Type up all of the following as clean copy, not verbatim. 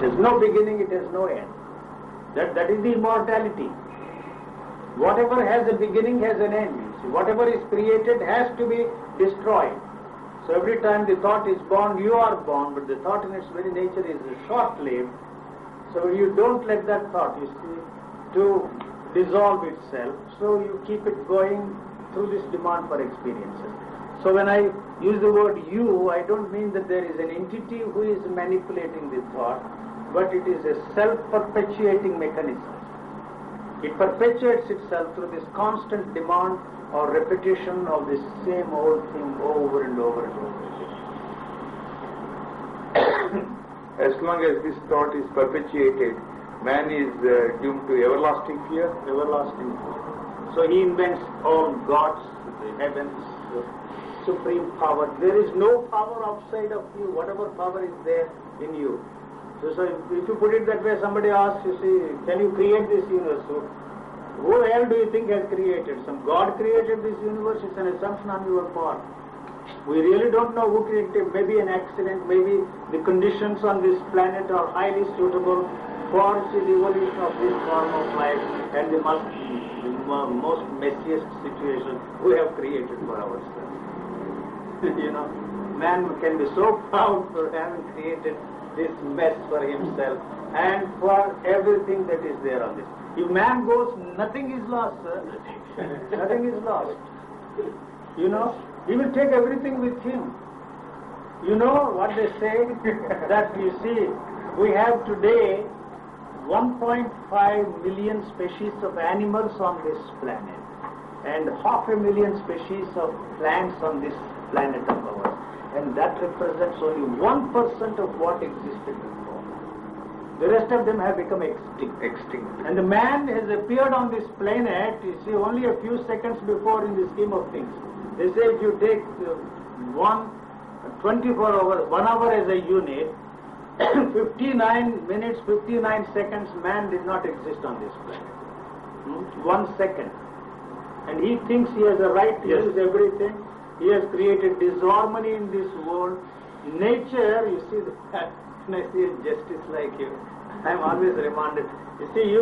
has no beginning, it has no end. That is the immortality. Whatever has a beginning has an end. See, whatever is created has to be destroyed. So every time the thought is born, you are born, but the thought in its very nature is short-lived. So you don't let that thought, you see, to dissolve itself. So you keep it going through this demand for experiences. So when I use the word you, I don't mean that there is an entity who is manipulating the thought, but it is a self-perpetuating mechanism. It perpetuates itself through this constant demand or repetition of the same old thing over and over and over again. As long as this thought is perpetuated, man is doomed to everlasting fear. Everlasting fear. So he invents all gods, the heavens, the supreme power. There is no power outside of you. Whatever power is there in you. So if you put it that way, somebody asks, you see, can you create this universe? So, who the hell do you think has created? Some God created this universe? It's an assumption on your part. We really don't know who created it. Maybe an accident, maybe the conditions on this planet are highly suitable for the evolution of this form of life and the most messiest situation we have created for ourselves. You know, man can be so proud for having created this mess for himself and for everything that is there on this. If man goes, nothing is lost, sir. Nothing is lost. You know, he will take everything with him. You know what they say? That you see, we have today 1.5 million species of animals on this planet and 500,000 species of plants on this planet of ours. And that represents only 1% of what existed before. The rest of them have become extinct. And the man has appeared on this planet, you see, only a few seconds before in the scheme of things. They say if you take 24 hours, 1 hour as a unit, 59 minutes, 59 seconds, man did not exist on this planet. 1 second. And he thinks he has a right to use everything. He has created disharmony in this world. Nature, you see, that when I see a justice like you, I am always reminded. You see,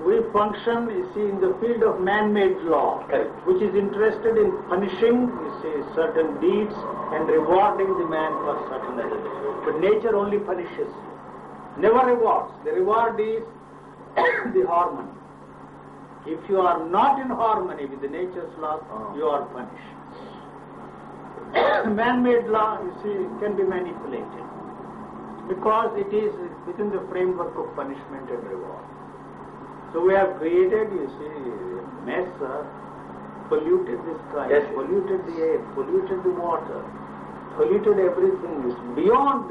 we function, you see, in the field of man-made law, which is interested in punishing, you see, certain deeds and rewarding the man for certain other deeds. But nature only punishes, never rewards. The reward is the harmony. If you are not in harmony with the nature's law, you are punished. Man-made law, you see, can be manipulated because it is within the framework of punishment and reward. So we have created, you see, mess, polluted the sky, polluted the air, polluted the water, polluted everything. It's beyond,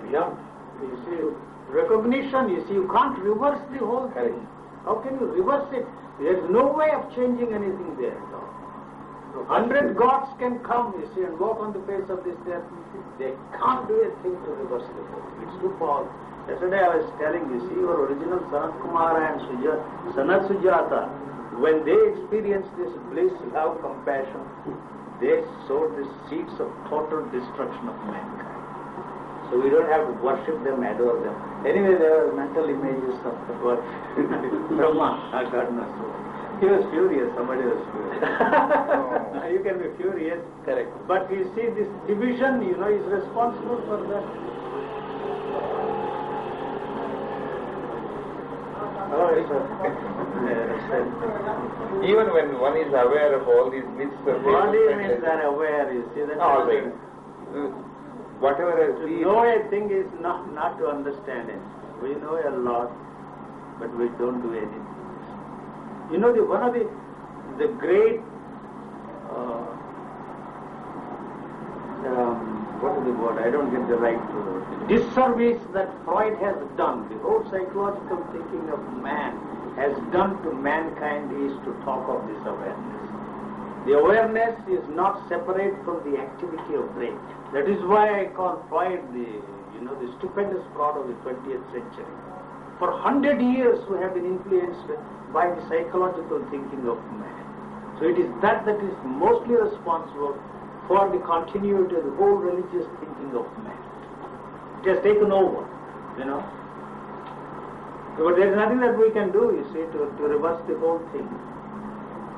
you see, recognition. You see, you can't reverse the whole thing. How can you reverse it? There's no way of changing anything there at all. 100 gods can come, you see, and walk on the face of this earth. They can't do a thing to reverse the whole. It's too powerful. Yesterday I was telling you, see, your original Sanat Kumara and Sanat Sujata, when they experienced this bliss, love, compassion, they sowed the seeds of total destruction of mankind. So we don't have to worship them, adore them. Anyway, they are mental images of what Brahma, God knows. He was furious, somebody was furious. You can be furious. Correct. But you see, this division, you know, is responsible for that. Even when one is aware of all these myths of body means are aware, you see. That's always. Whatever has been. To know a thing is not to understand it. We know a lot, but we don't do anything. You know, one of the great, what is the word? I don't get the right word. Disservice that Freud has done, the whole psychological thinking of man has done to mankind is to talk of this awareness. The awareness is not separate from the activity of brain. That is why I call Freud the stupendous fraud of the 20th century. For 100 years we have been influenced by the psychological thinking of man. So it is that is mostly responsible for the continuity of the whole religious thinking of man. It has taken over. you know. But there is nothing that we can do, you see, to reverse the whole thing.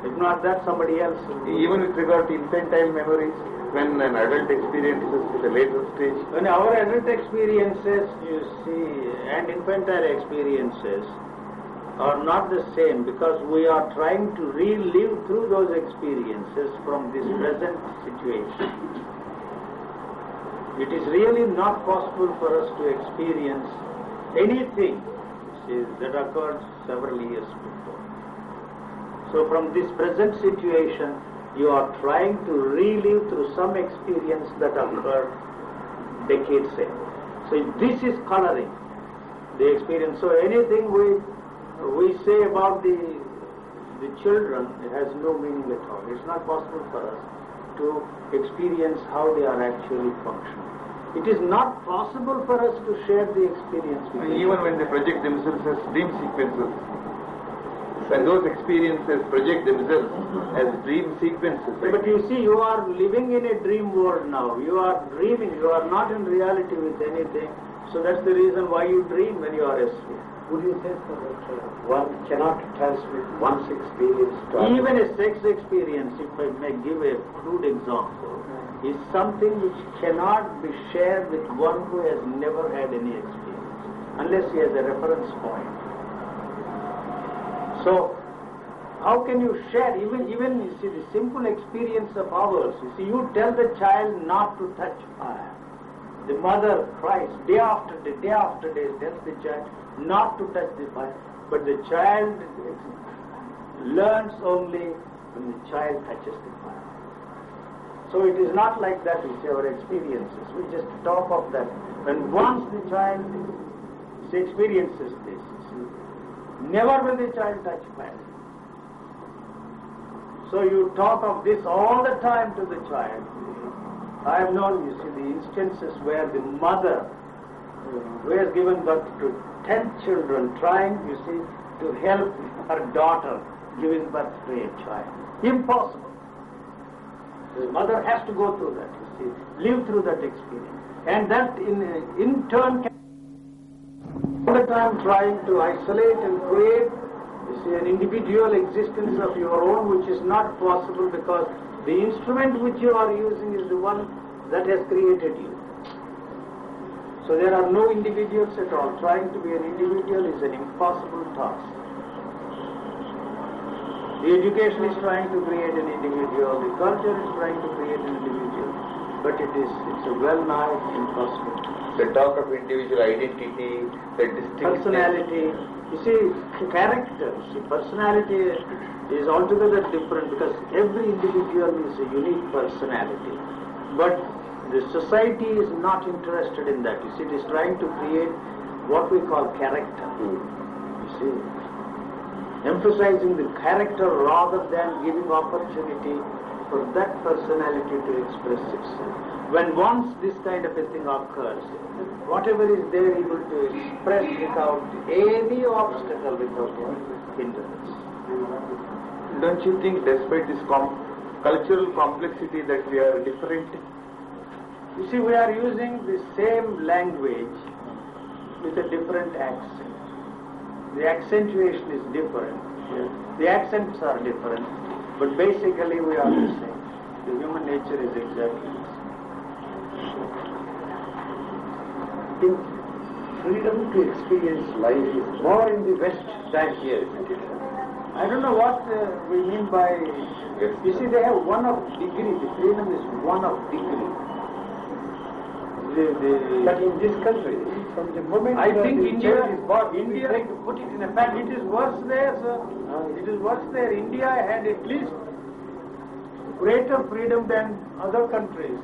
If not that, somebody else will do. Even with regard to infantile memories, when an adult experiences at a later stage. When our adult experiences, you see, and infantile experiences are not the same, because we are trying to relive through those experiences from this present situation. It is really not possible for us to experience anything, you see, that occurred several years before. So from this present situation, you are trying to relive through some experience that occurred decades ago. So this is coloring the experience. So anything we say about the children, it has no meaning at all. It's not possible for us to experience how they are actually functioning. It is not possible for us to share the experience with them. Even when they project themselves as dream sequences, when those experiences project themselves as dream sequences. But you see, you are living in a dream world now. You are dreaming. You are not in reality with anything. So that's the reason why you dream when you are asleep. Would you say so that one cannot transmit one's experience to others? Even a sex experience, if I may give a crude example, is something which cannot be shared with one who has never had any experience, unless he has a reference point. So, how can you share, even you see, the simple experience of ours? You see, you tell the child not to touch fire. The mother cries day after day, tells the child not to touch the fire. But the child learns only when the child touches the fire. So it is not like that, you see, our experiences. We just talk of that. When once the child experiences this, you see, never will the child touch fire. So you talk of this all the time to the child. I have known, you see, the instances where the mother who has given birth to 10 children trying, you see, to help her daughter giving birth to a child. Impossible. The mother has to go through that, you see, live through that experience. And that in turn can all the time trying to isolate and create, you see, an individual existence of your own, which is not possible because the instrument which you are using is the one that has created you. So there are no individuals at all. Trying to be an individual is an impossible task. The education is trying to create an individual, the culture is trying to create an individual, but it's a well-nigh impossible task. The talk of individual identity, the distinctness. Personality. You see, character, personality is altogether different because every individual is a unique personality. But the society is not interested in that. You see, it is trying to create what we call character. You see, emphasizing the character rather than giving opportunity for that personality to express itself. When once this kind of a thing occurs, whatever is there able to express without any obstacle, without any hindrance. Don't you think, despite this cultural complexity, that we are different? You see, we are using the same language with a different accent. The accentuation is different. The accents are different, but basically we are the same. The human nature is exactly the same. I think freedom to experience life is more in the West than here, isn't it? I don't know what we mean by... You see, they have one of degree. The freedom is one of degree. But in this country, from the moment I think the India child is born, India, we try to put it in a fact, it is worse there, sir. It is worse there. India had at least greater freedom than other countries.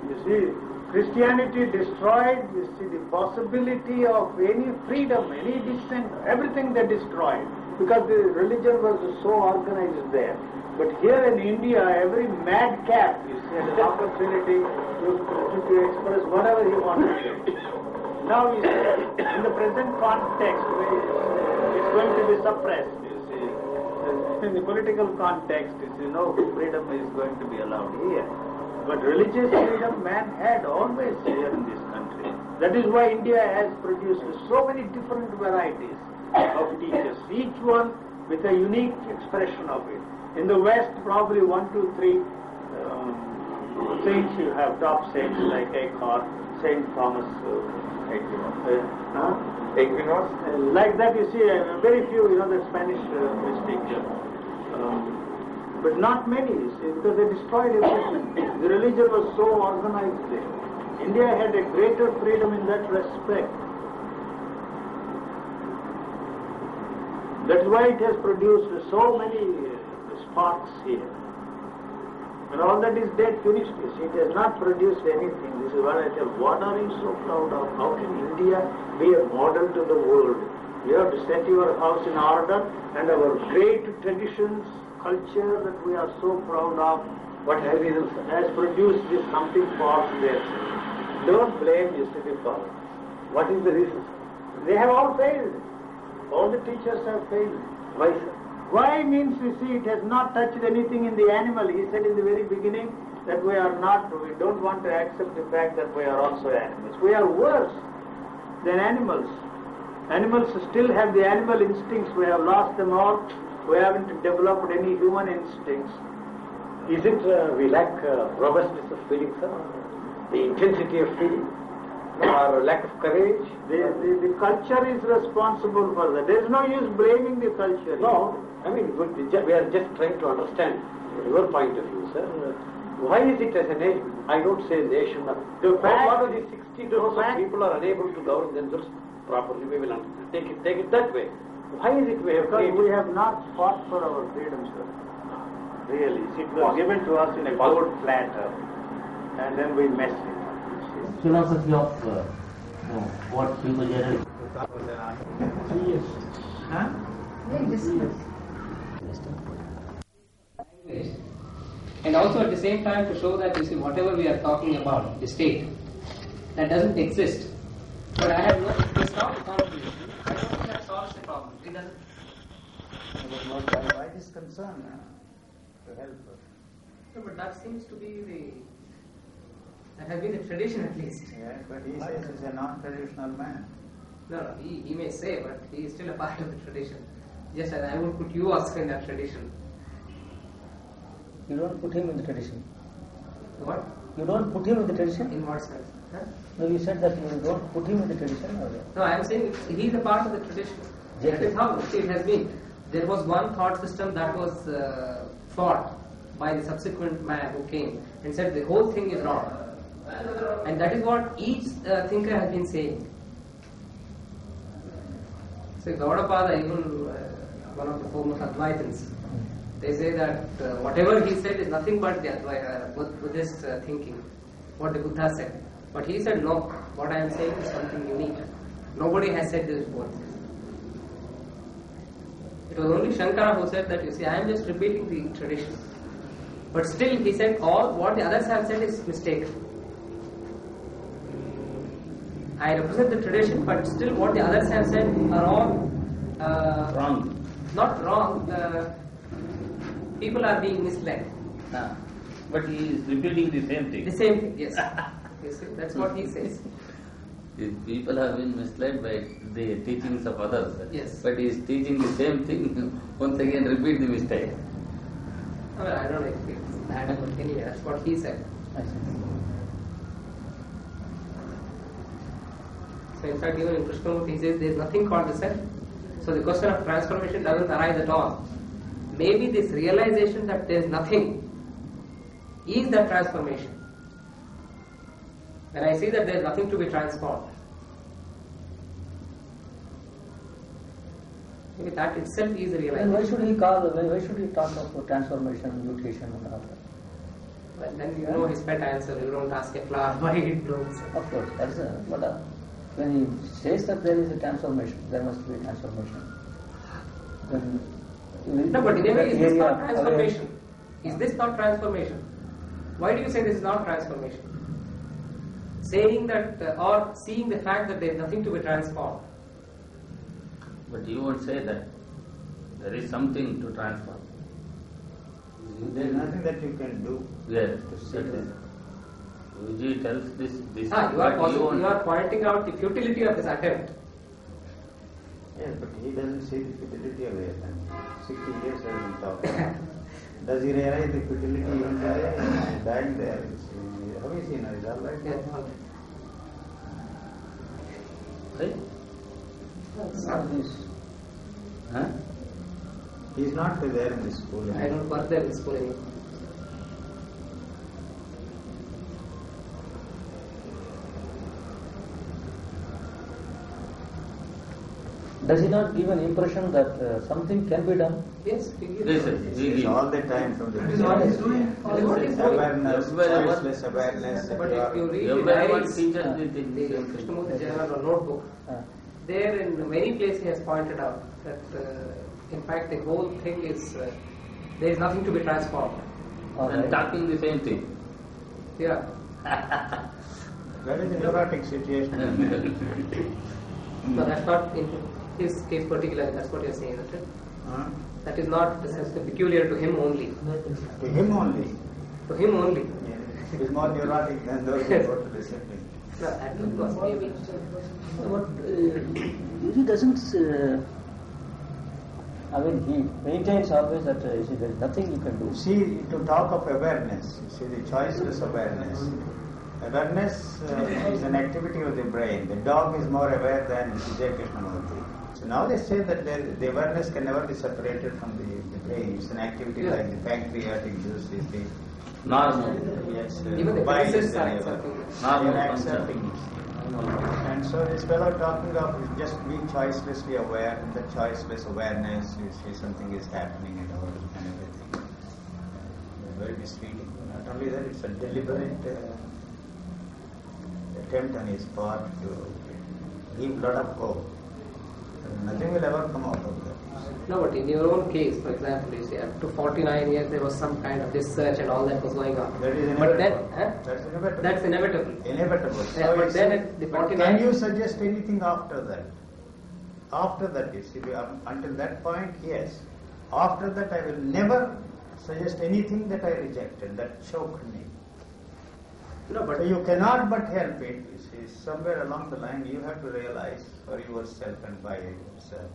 You see, Christianity destroyed, you see, the possibility of any freedom, any dissent, everything they destroyed, because the religion was so organized there. But here in India, every madcap, you see, had an opportunity to express whatever he wanted to. Now, you see, in the present context, it's going to be suppressed, you see. In the political context, you see, no freedom is going to be allowed here. But religious freedom man had always here in this country. That is why India has produced so many different varieties of teachers, each one with a unique expression of it. In the West, probably 1, 2, 3 saints you have, top saints like Eckhart, Saint Thomas. Equinox? Like that, you see, very few, the Spanish mystic. But not many, you see, because they destroyed everything. The religion was so organized there. India had a greater freedom in that respect. That's why it has produced so many sparks here. And all that is dead, finished. You see, it has not produced anything. This is what I tell. What are you so proud of? How can India be a model to the world? You have to set your house in order, and our great traditions, culture that we are so proud of, What has produced this something false there. Don't blame the fathers. What is the reason? They have all failed. All the teachers have failed. Why, sir? Why means, you see, it has not touched anything in the animal. He said in the very beginning that we don't want to accept the fact that we are also animals. We are worse than animals. Animals still have the animal instincts. We have lost them all. We haven't developed any human instincts. Is it we lack robustness of feeling, sir? The intensity of feeling? Or lack of courage? The culture is responsible for that. There is no use blaming the culture. No, I mean, we are just trying to understand your point of view, sir. Why is it as a nation? I don't say nation. What are these 60 people are unable to govern themselves properly? We will take it that way. Why is it we have Because we have not fought for our freedom, sir. Really. It was given to us in a gold platter, and then we messed it. Philosophy of what people generally. 3 years. Huh? And also at the same time to show that, you see, whatever we are talking about, the state, that doesn't exist. But I have no, it's not a conflict. I don't think that solves the problem. It doesn't. Why this concern to help us? No, but that seems to be that has been the tradition at least. Yes, but he says he's a non-traditional man. No, he may say, but he is still a part of the tradition. Just as I would put you also in that tradition. You don't put him in the tradition. What? You don't put him in the tradition? In what sense? Huh? No, you said that you don't put him in the tradition. Or? No, I am saying he is a part of the tradition. That is how it has been. There was one thought system that was fought by the subsequent man who came and said the whole thing is wrong. And that is what each thinker has been saying. So Gaudapada, even one of the foremost Advaitins, they say that whatever he said is nothing but the Buddhist thinking, what the Buddha said. But he said, no, what I am saying is something unique. Nobody has said this before. It was only Shankara who said that, you see, I am just repeating the tradition. But still he said all what the others have said is mistaken. I represent the tradition, but still what the others have said are all Wrong. Not wrong. People are being misled. But he is repeating the same thing. The same thing, yes. You see, that's what he says. People have been misled by the teachings of others. Yes. But he is teaching the same thing. Once again, repeat the mistake. Well, I don't know if it's that, but anyway, that's what he said. So in fact, even in Krishnamurti, he says there is nothing called the self. So the question of transformation doesn't arise at all. Maybe this realization that there is nothing is the transformation. When I see that there is nothing to be transformed, maybe that itself is the realization. Why should he talk of transformation, mutation and all that? Well, then you know his pet answer. You don't ask a flower why it blooms. Of course, but when he says that there is a transformation, there must be a transformation. No, but in a way, is this not transformation? Is this not transformation? Why do you say this is not transformation? Saying that or seeing the fact that there is nothing to be transformed. But you won't say that there is something to transform. There is nothing that you can do. Yes, that is. UG tells this. You are pointing out the futility of this attempt. Yes, but he doesn't see the futility of it. 60 years I have been talking. Does he realize the futility even today? He's dying there. How is he now? Is that right? Yes. Right? Not this. Huh? He's not there in the school anymore. I don't work there in school anymore. Does it not give an impression that something can be done? Yes, It's all the time from the is what he's doing. What he's doing. awareness, choiceless awareness. But if you read the Everyone diaries, teaches the the thing. Krishnamurti Journal or notebook, there in many places he has pointed out that in fact the whole thing is there is nothing to be transformed. And talking the same thing. Yeah. That is a neurotic situation. No, that's not in his case particularly. That's what you're saying, isn't it? That is not peculiar to him only. To him only. To him only. He is more neurotic than those who go to discipline. No, that was maybe. But he doesn't. He maintains always that there is nothing you can do. See, to talk of awareness, you see the choiceless awareness. Awareness is an activity of the brain. The dog is more aware than Vijay Krishnamurti. So now they say that the awareness can never be separated from the brain. It's an activity like the pancreatic juice is the Normal. yes, Even the bile is physicists the are liver. accepting it. They are Normal accepting it. And so this fellow talking of just being choicelessly aware, and the choiceless awareness, you see something is happening and all and everything. Very misleading. Not only that, it's a deliberate attempt on his part to give lot of hope. Nothing will ever come out of that. No, but in your own case, for example, you see, up to 49 years there was some kind of research and all that was going on. That is But then, inevitable. That's inevitable. that's inevitable. Inevitable. Yeah, but you then see, at the but 49 can you suggest anything after that? After that, you see, until that point, yes. After that, I will never suggest anything that I rejected, that choked me. No, but So you cannot but help it. You see, somewhere along the line, you have to realize for yourself and by yourself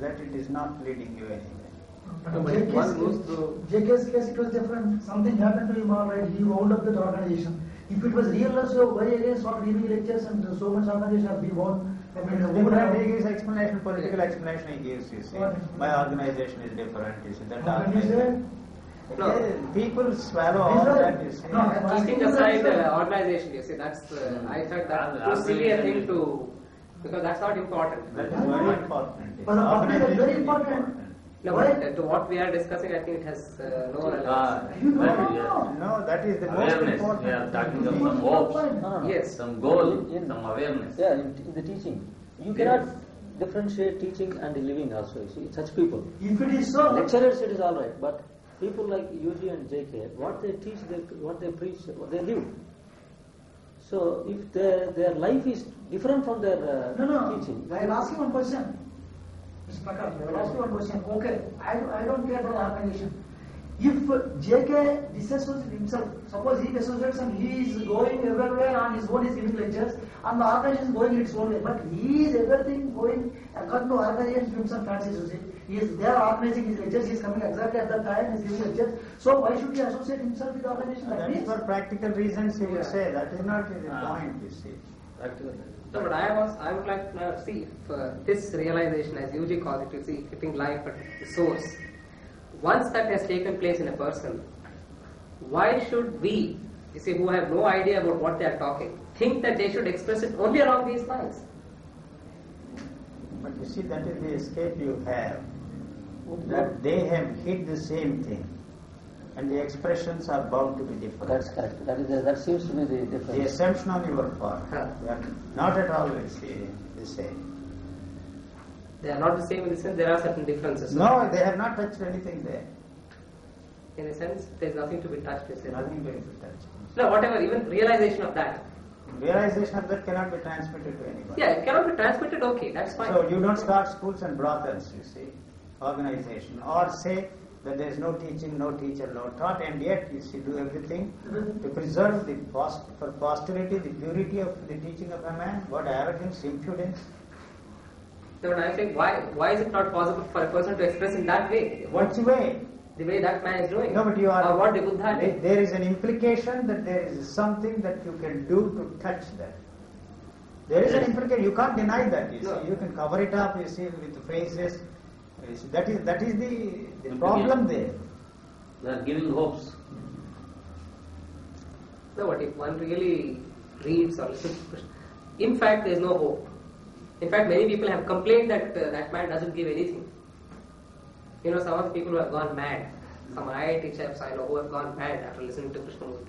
that it is not leading you anywhere. No, but if one goes through. JK's case, it was different. Something happened to him, all right. He wound up that organization. If it was real, so why again start giving lectures and so much organization has been won? I mean, who would have He gives explanation, political explanation he gives, you see. My organization is different, you see. That How can you say? No. People swallow all that, you see. No, I'm asking Keeping you aside that, organization, you see, that's I thought that too silly a thing to, because that's not important. That is very important. But the public is very important. No, but to what we are discussing, I think it has no relevance. No, that is the most Awareness. important. We are talking of some hopes, Yes. some goal, some awareness. Yeah, in the teaching. You cannot differentiate teaching and living also. You see, such people. If it is so, Lecturers, it is all right, but people like UG and JK, what they teach, what they preach, what they live. So if their life is different from their no. teaching. I will ask you one question. Mr. Prakash, I will ask you one question. Okay, I don't care about organization. If JK disassociates himself, suppose he dissociates and he is going everywhere on his own, is giving lectures, and the organization is going its own way, but he is everything going according to organization films and fancies, you see. He is there organizing his lectures, he is coming exactly at that time, he is giving lectures. So why should he associate himself with the organization like That is this? for practical reasons he will say. That is not the point, you see. No, but I would like to see if this realization, as UG calls it, you see, keeping life at the source. Once that has taken place in a person, why should we, you see, who have no idea about what they are talking, think that they should express it only along these lines? But you see, that is the escape you have. That they have hit the same thing. And the expressions are bound to be different. That's correct. That seems to be the The difference. assumption on your part. They are not at all the same. They are not the same in the sense there are certain differences. No, they have not touched anything there. In a sense, there is nothing to be touched. You say. Nothing going to touch. No, whatever, even realization of that. Realization of that cannot be transmitted to anybody. Yeah, it cannot be transmitted, okay, that's fine. So you don't start schools and brothels, you see, organization. Or say that there is no teaching, no teacher, no taught, and yet you see do everything to preserve for posterity the purity of the teaching of a man. What arrogance, impudence. So when I say why is it not possible for a person to express in that way? What's the way? The way that man is doing. No, but you are. Or what the Buddha did. There is an implication that there is something that you can do to touch that. There is an implication. You can't deny that. You see, you can cover it up. You see, with phrases. You see, that is the problem there. They are giving hopes. No, but if one really reads or listens to Krishna, in fact, there is no hope. In fact, many people have complained that that man doesn't give anything. You know, some of the people who have gone mad, some IIT chaps I know who have gone mad after listening to Krishnamurti.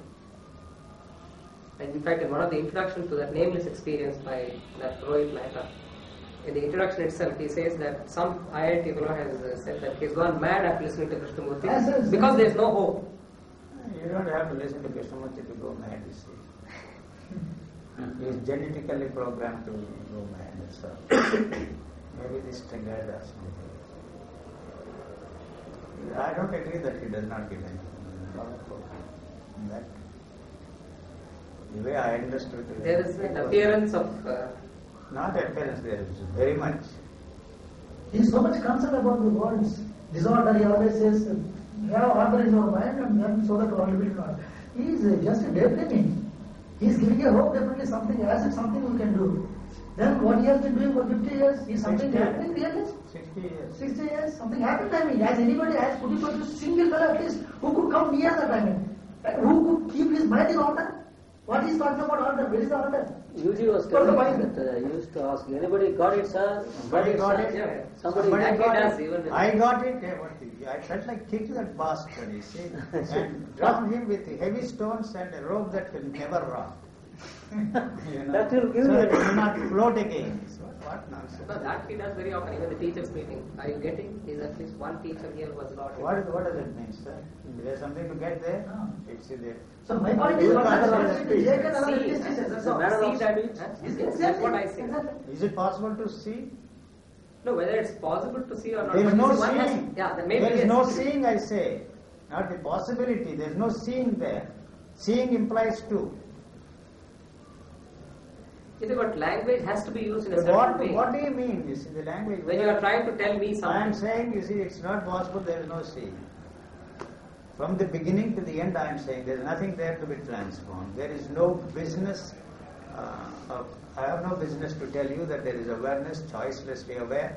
And in fact, in one of the introductions to that nameless experience by that Rohit Mehta, in the introduction itself, he says that some IIT fellow has said that he's gone mad after listening to Krishnamurti because there is no hope. You don't have to listen to Krishnamurti to go mad, you see. He is genetically programmed to go mad. So maybe this triggered or something. I don't agree that he does not give anything. That the way I understood it. There is an appearance of... not appearance, there is very much. He is so much concerned about the world's disorder. He always says, have order in your mind and then so that all will not. He is just daydreaming. He is giving a hope, definitely something, as if something we can do. Then what he has been doing for 50 years, is something happening really? 60 years. 60 years, something happened, I mean. Has anybody, has put a single fellow at least, who could come near that, I mean? Who could keep his mind in order? What is talking about order? Where is the order? UG was telling that he used to ask, anybody got it, sir? Somebody got it? Yeah. Somebody got does, it. even I got it. I felt like kicking that bastard, you see, and drown him with heavy stones and a rope that will never rot. You know, That will give so you- that it will not float again. What nonsense. No, that he does very often, even the teachers' meeting. Are you getting? Is at least one teacher here who has got it. What does it mean, sir? Is there something to get there? No. It's there. So my point is, what That's what I say. Is it possible to see? No, whether it's possible to see or not. There is but no you see, one has- seeing. Yeah, then maybe There is yes. no seeing, I say. Not the possibility. There is no seeing there. Seeing implies two. You see, but language has to be used in a certain way. What do you mean? You see, the language. When you are trying to tell me I am something. saying, you see, it's not possible. There is no seeing. From the beginning to the end, I am saying there is nothing there to be transformed. There is no business. I have no business to tell you that there is awareness, choicelessly aware.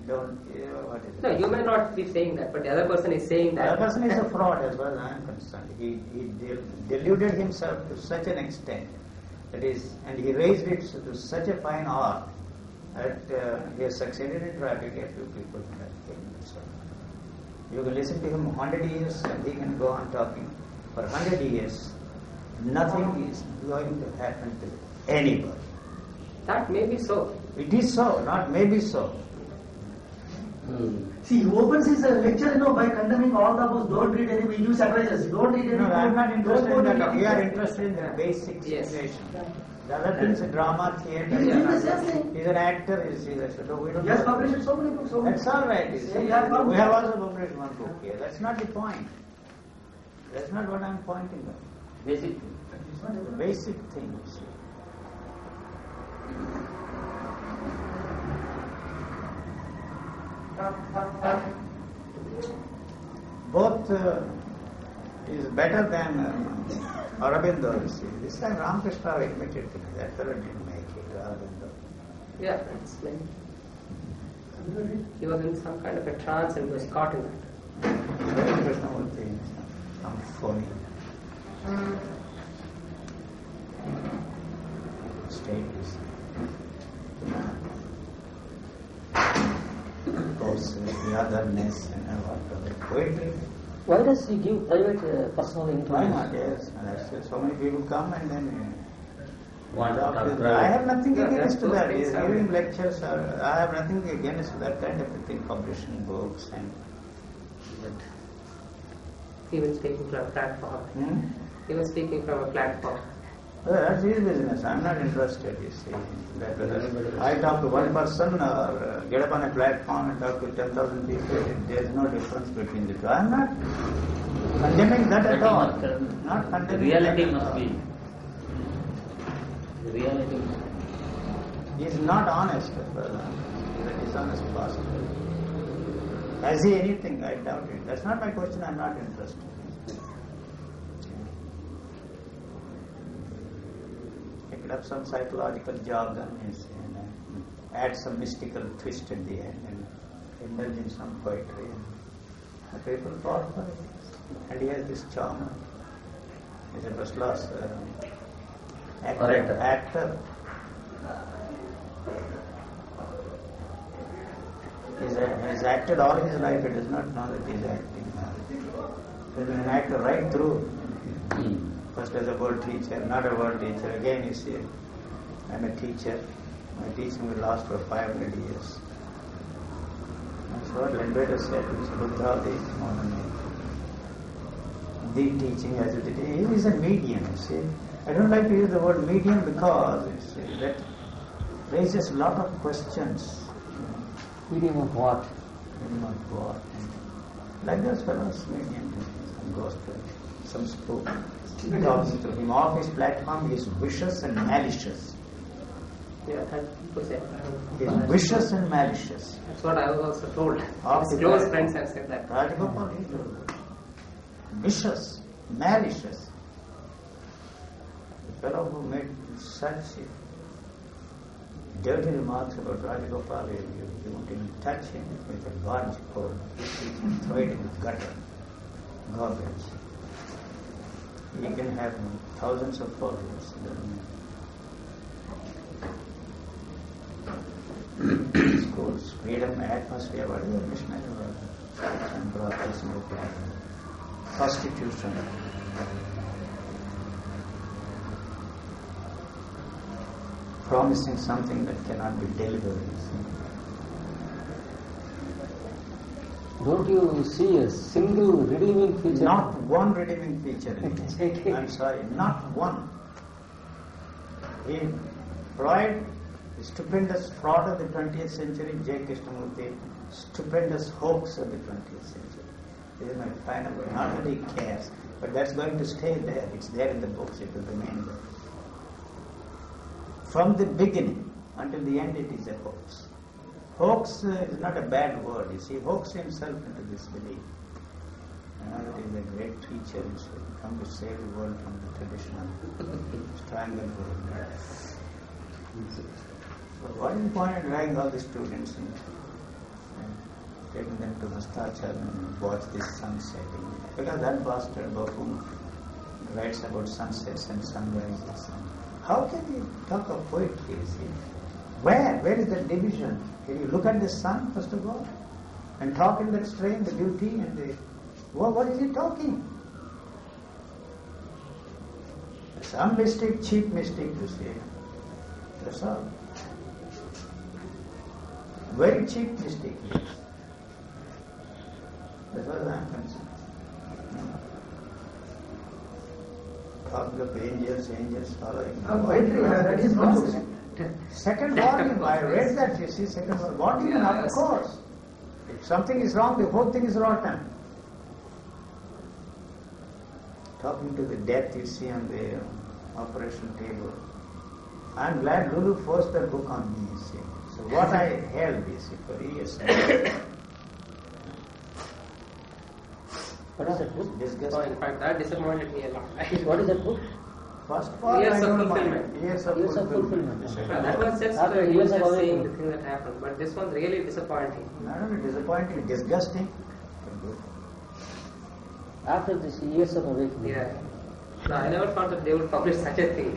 Don't, what is it? No, you may not be saying that, but the other person is saying The that. other person is a fraud as far as I am concerned. He deluded himself to such an extent, that is, and he raised it to such a fine art that he has succeeded in trapping a few people in that thing. So, you can listen to him 100 years and he can go on talking for 100 years. Nothing is going to happen to anybody. That may be so. It is so, not maybe so. See, he opens his lecture, by condemning all the books. Don't read any, he gives advices. Don't read any No, I am not interested in that. We are in interested in the basic Yes. situation. The other things, drama, theatre. He is doing the same thing. He's an actor, you see. No, we don't He has know. published so many books. That's all right, you see. Yeah, yeah. We have also published one book here. That's not the point. That's not what I am pointing at. Basic. The basic thing, you see. Both is better than Aurobindo, you see. This time Ramakrishna admitted to me. That fellow didn't make it, Aurobindo. Yeah, that's like. He was in some kind of a trance and was caught in that. Ramakrishna would be some phony state, you see. Of course, the otherness and whatever. Poetry. Why does he give private personal interviews? Why not? Yes. So many people come and then. I I have nothing Yeah, against those that. things are- Giving lectures, I have nothing against that kind of a thing, publishing books and. But, Even speaking from a platform. Even speaking from a platform. That's his business. I'm not interested, you see. That whether I talk to one person or get up on a platform and talk to 10,000 people, there's no difference between the two. I'm not condemning that at all. Not The condemning reality that at must all. be. The reality must be. He's not honest, brother. He's a dishonest pastor. Has he anything? I doubt it. That's not my question. I'm not interested. Pick up some psychological jargon and add some mystical twist at the end and indulge in some poetry. And the people fall for it. And he has this charm. He's a first-class actor. He's acted all his life. He does not know that he's acting now. He's been an actor right through. First as a world teacher, not a world teacher. Again, you see, I'm a teacher. My teaching will last for 500 years. That's what Lindbergh said. It's Buddha, the teaching as it is. He is a medium, you see. I don't like to use the word medium because that raises a lot of questions. Medium of what? Medium of what? Like those fellows, medium, some goes to some spook. Talking to him off his platform, he is vicious and malicious. Yeah, that's people say. He is vicious and malicious. That's what I was also told. Off His the close platform. friends have said that. Rajagopal is vicious, malicious. The fellow who made such dirty remarks about Rajagopal, you won't even touch him with a barge pole. You can throw it in the gutter, garbage. He can have thousands of followers. Schools, freedom, atmosphere, whatever, missionary work, and brothels, prostitution. Promising something that cannot be delivered. Don't you see a single redeeming feature? Not one redeeming feature in it. I'm sorry, not one. Freud, stupendous fraud of the 20th century, J. Krishnamurti, stupendous hoax of the 20th century. This is my final word. Not that he cares, but that's going to stay there. It's there in the books, it will remain there. From the beginning until the end, it is a hoax. Hoax is not a bad word, you see. Hoax himself into this belief. That is a great teacher, he should come to save the world from the traditional strangled world. So what is the point of dragging all the students in? Taking them to Mustachar and watch this sun setting? Because that bastard buffoon writes about sunsets and sunrises. How can he talk of poetry, you see? Where? Where is the division? Can you look at the sun, first of all, and talk in that strain, the beauty and the... What is he talking? Some mystic, cheap mystic, you see. That's all. Very cheap mystic he is. That's what I am concerned. Talking of angels following. Poetry, that is nonsense. Second volume, I read that, you see, second volume. What do you mean? Of course. If something is wrong, the whole thing is rotten. Talking to the death, you see, on the operation table. I'm glad Lulu forced that book on me, you see. So what I held, you see, for years. What is that book? So in fact, that disappointed me a lot. What is that book? First part, Years I of don't fulfillment. mind. Years of Years of fulfillment. fulfillment. That was just After he years was of just saying awakening. the thing that happened, but this one's really disappointing. Not only disappointing, disgusting. After this years of awakening. Yeah. No, I never thought that they would publish such a thing.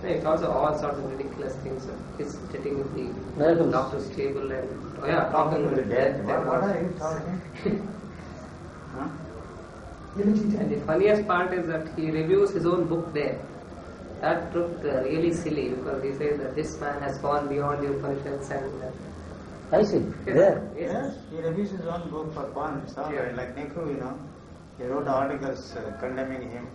It's also all sorts of ridiculous things. He's sitting with the Miracles. doctor's table and talking To with the the death. dead. What are you talking? Huh? And the funniest part is that he reviews his own book there. That looked really silly because he says that this man has gone beyond the Upanishads and... I see. There. Yes, he reviews his own book for fun. It's all right. Like Nehru, he wrote articles condemning him.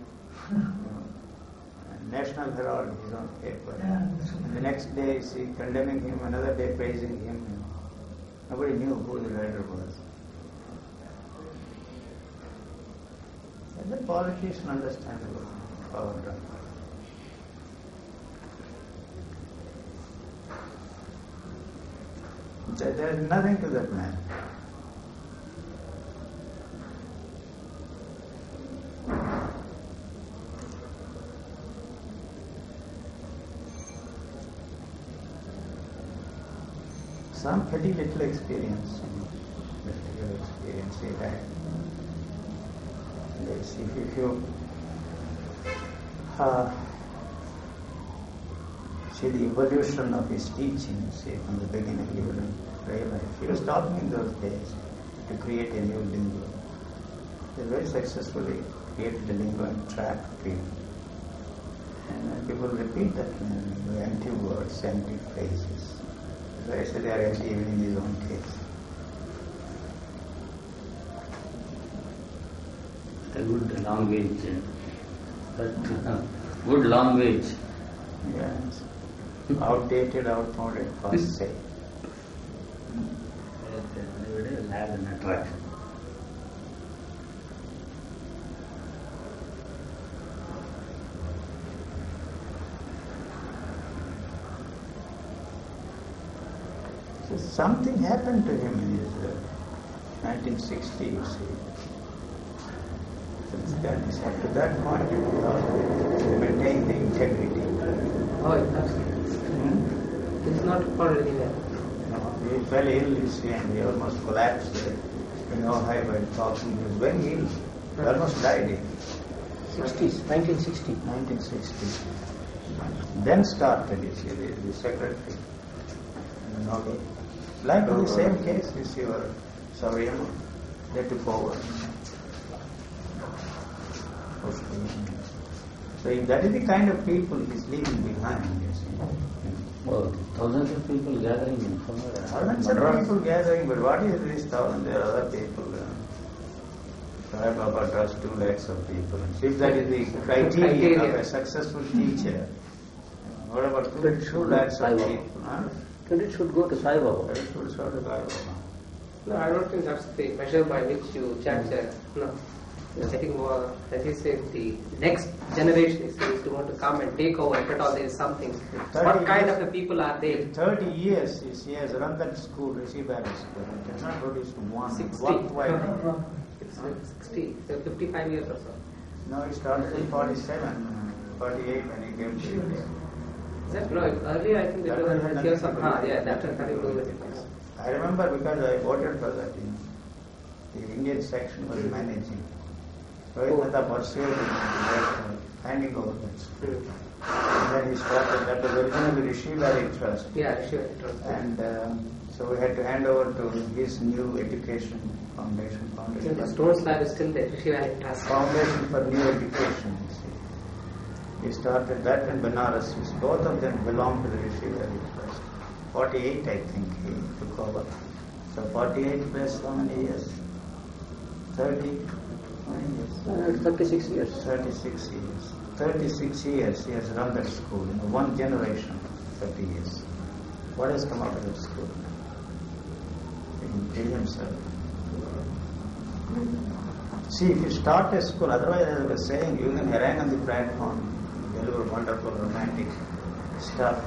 National Herald, his own paper. Yeah, And the next day, you see, condemning him, another day praising him. Nobody knew who the writer was. And the politician understands power drama. There is nothing to that man. Some pretty little experience he had. Yes, if you see the evolution of his teaching, see from the beginning, you will realize he was talking in those days to create a new lingo. He very successfully created a lingo and tracked people. And people repeat that empty words, empty phrases. So I said they are empty even in his own case. A good language, but good language. Yes. Outdated, outmoded, passe. Everybody will have an attraction. So something happened to him in his 1960, you see. Since then, up to that point, he maintained the integrity. Oh, it's not already there. No, he fell ill, you see, and he almost collapsed. You know, I was talking, he was very ill. He almost died. 60s, 1960. 1960. Then started, you see, the secretary. You know, like in the same case, you see, Savyama, they took over. So if that is the kind of people he's leaving behind, you see. Well, thousands of people gathering in somewhere. Thousands of people gathering, but what is this thousand? There are other people. Sai Baba trusts 2 lakhs of people. If that is the criteria of a successful teacher, what about 2 lakhs of people? Huh? Credit should go to Sai Baba. Credit should go to Sai Baba. No, I don't think that's the measure by which you judge. No. I think more, as you say, the next generation is to want to come and take over, if at all there is something. What kind of a people are they? 30 years, you see, has run that school, Rishi Valley School, and has not produced one. 60. Worldwide. It's 60, so 55 years or so. No, he started in 47, 48 when he came to India. Is that no? Earlier I think there was years of that had nothing to do with it. I remember because I voted for that. The Indian section was managing. Rohit pursued handing over that school. And then he started, that was originally Rishi Valley Trust. Yeah, Rishi Valley Trust. And so we had to hand over to his new education foundation. The stone slab is still there, Rishi Valley Trust. Foundation for New Education, you see. He started that in Banaras. Both of them belong to the Rishi Valley Trust. 48, I think, he took over. So 48 plus how many years? 30? 36 years. 36 years. 36 years he has run that school. One generation, 30 years. What has come out of that school? He himself. See, if you start a school, otherwise, as I was saying, you can harangue on the platform, deliver wonderful romantic stuff,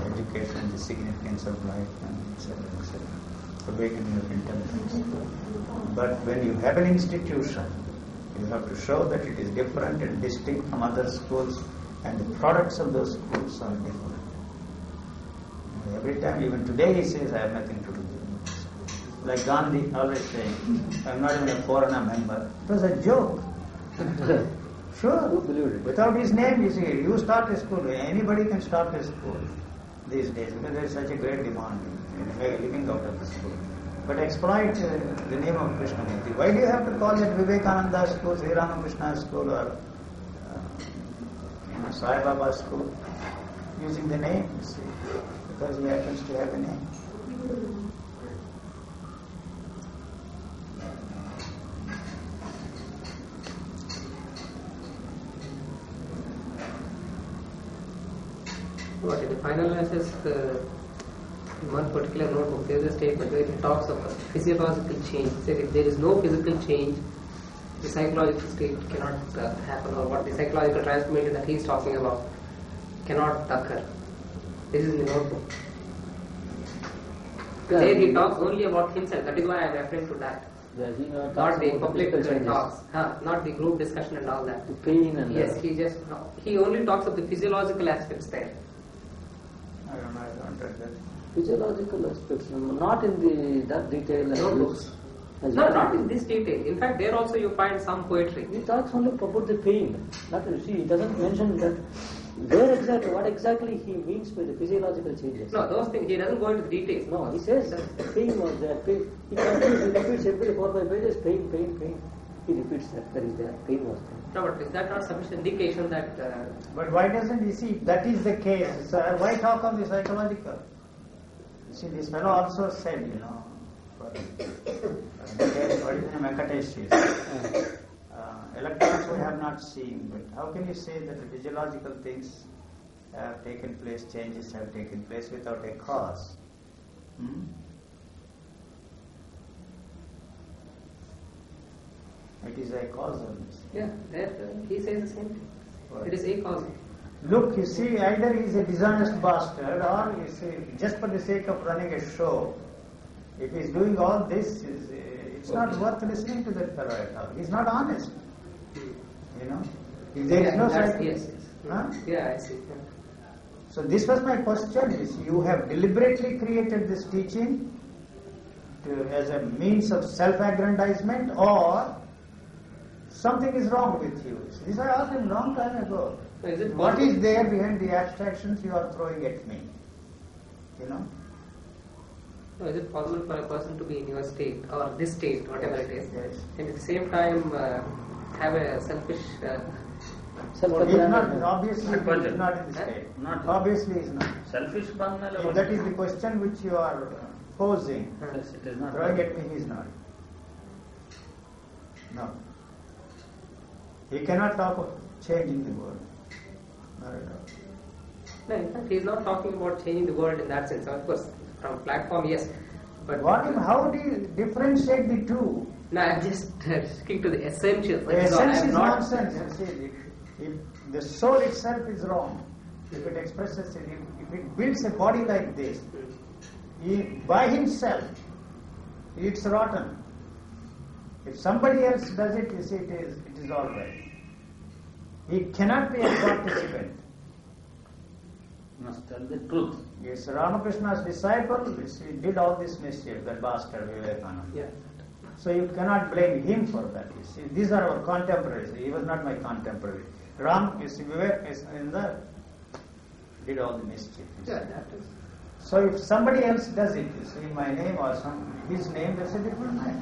education, the significance of life, and etc., etc., awakening of intelligence. But when you have an institution, you have to show that it is different and distinct from other schools, and the products of those schools are different. Every time, even today, he says, I have nothing to do with this. Like Gandhi always saying, I am not even a foreigner member. It was a joke. Sure. Who believed it? Without his name, you see, you start a school. Anybody can start a school these days because there is such a great demand in living out of the school. But exploit the name of Krishnamurti. Why do you have to call it Vivekananda School, Sri Ramakrishna School, or Sai Baba School? Using the name, you see, because he happens to have a name. But in the final analysis, in one particular notebook, there is a statement where it talks of physiological change. It says if there is no physical change, the psychological state cannot happen, or what the psychological transformation that he is talking about cannot occur. This is in the notebook. Yeah, There he talks only about himself. That is why I am referring to that. Yeah, he Not the public changes, talks, not the group discussion and all that. the pain and Yes, he only talks of the physiological aspects there. I don't know, I don't read that. physiological aspects, not in that detail. as Notebooks. as No, well. not in this detail. In fact, there also you find some poetry. He talks only about the pain. Not see, he doesn't mention that what exactly he means by the physiological changes. No, those things, he doesn't go into details. No, he says the pain was there. Pain. He repeats every 4 5 pages. Pain, pain, pain. He repeats that is there. Pain was there. No, but is that not sufficient indication that... But why doesn't he see, if that is the case, why talk on the psychological? You see, this fellow also said, what is the Mekatesis? Electrons we have not seen, but how can you say that the physiological things have taken place, changes have taken place without a cause? It is a causal. Yeah, there, he says the same thing. It is a cause. Look, you see, either he is a dishonest bastard or you see, just for the sake of running a show, if he is doing all this, it's not worth listening to that fellow at all. He is not honest. If there is no Yes, psych- yes. Huh? Yeah, I see. Yeah. So this was my question, is you have deliberately created this teaching as a means of self-aggrandizement, or something is wrong with you. This I asked him long time ago. So is it What possible- is there behind the abstractions you are throwing at me? So is it possible for a person to be in your state, or this state, whatever it is, Yes. and at the same time have a selfish... He is not, obviously he is Budget. not in the state. Not Obviously he is not. selfish banal. If that is the question which you are posing, Yes, it is not. throwing at me, he is not. No. He cannot talk of changing the world. Not at all. No, in fact, he is not talking about changing the world in that sense. Of course, from platform, yes. But How do you differentiate the two? no, I am just sticking to the essentials. The That is all. I essence am is not- nonsense. You see, if the soul itself is wrong, if it expresses it, if it builds a body like this, he, by himself, it's rotten. If somebody else does it, you see, it is all right. He cannot be a participant. Must tell the truth. Yes, Ramakrishna's disciple, you see, did all this mischief, that bastard Vivekananda. Yeah. So you cannot blame him for that. You see, these are our contemporaries. He was not my contemporary. Ram, you see, Vivek is in the did all the mischief. You see. Yeah, that is. So if somebody else does it, you see, my name or his name, that's a different matter.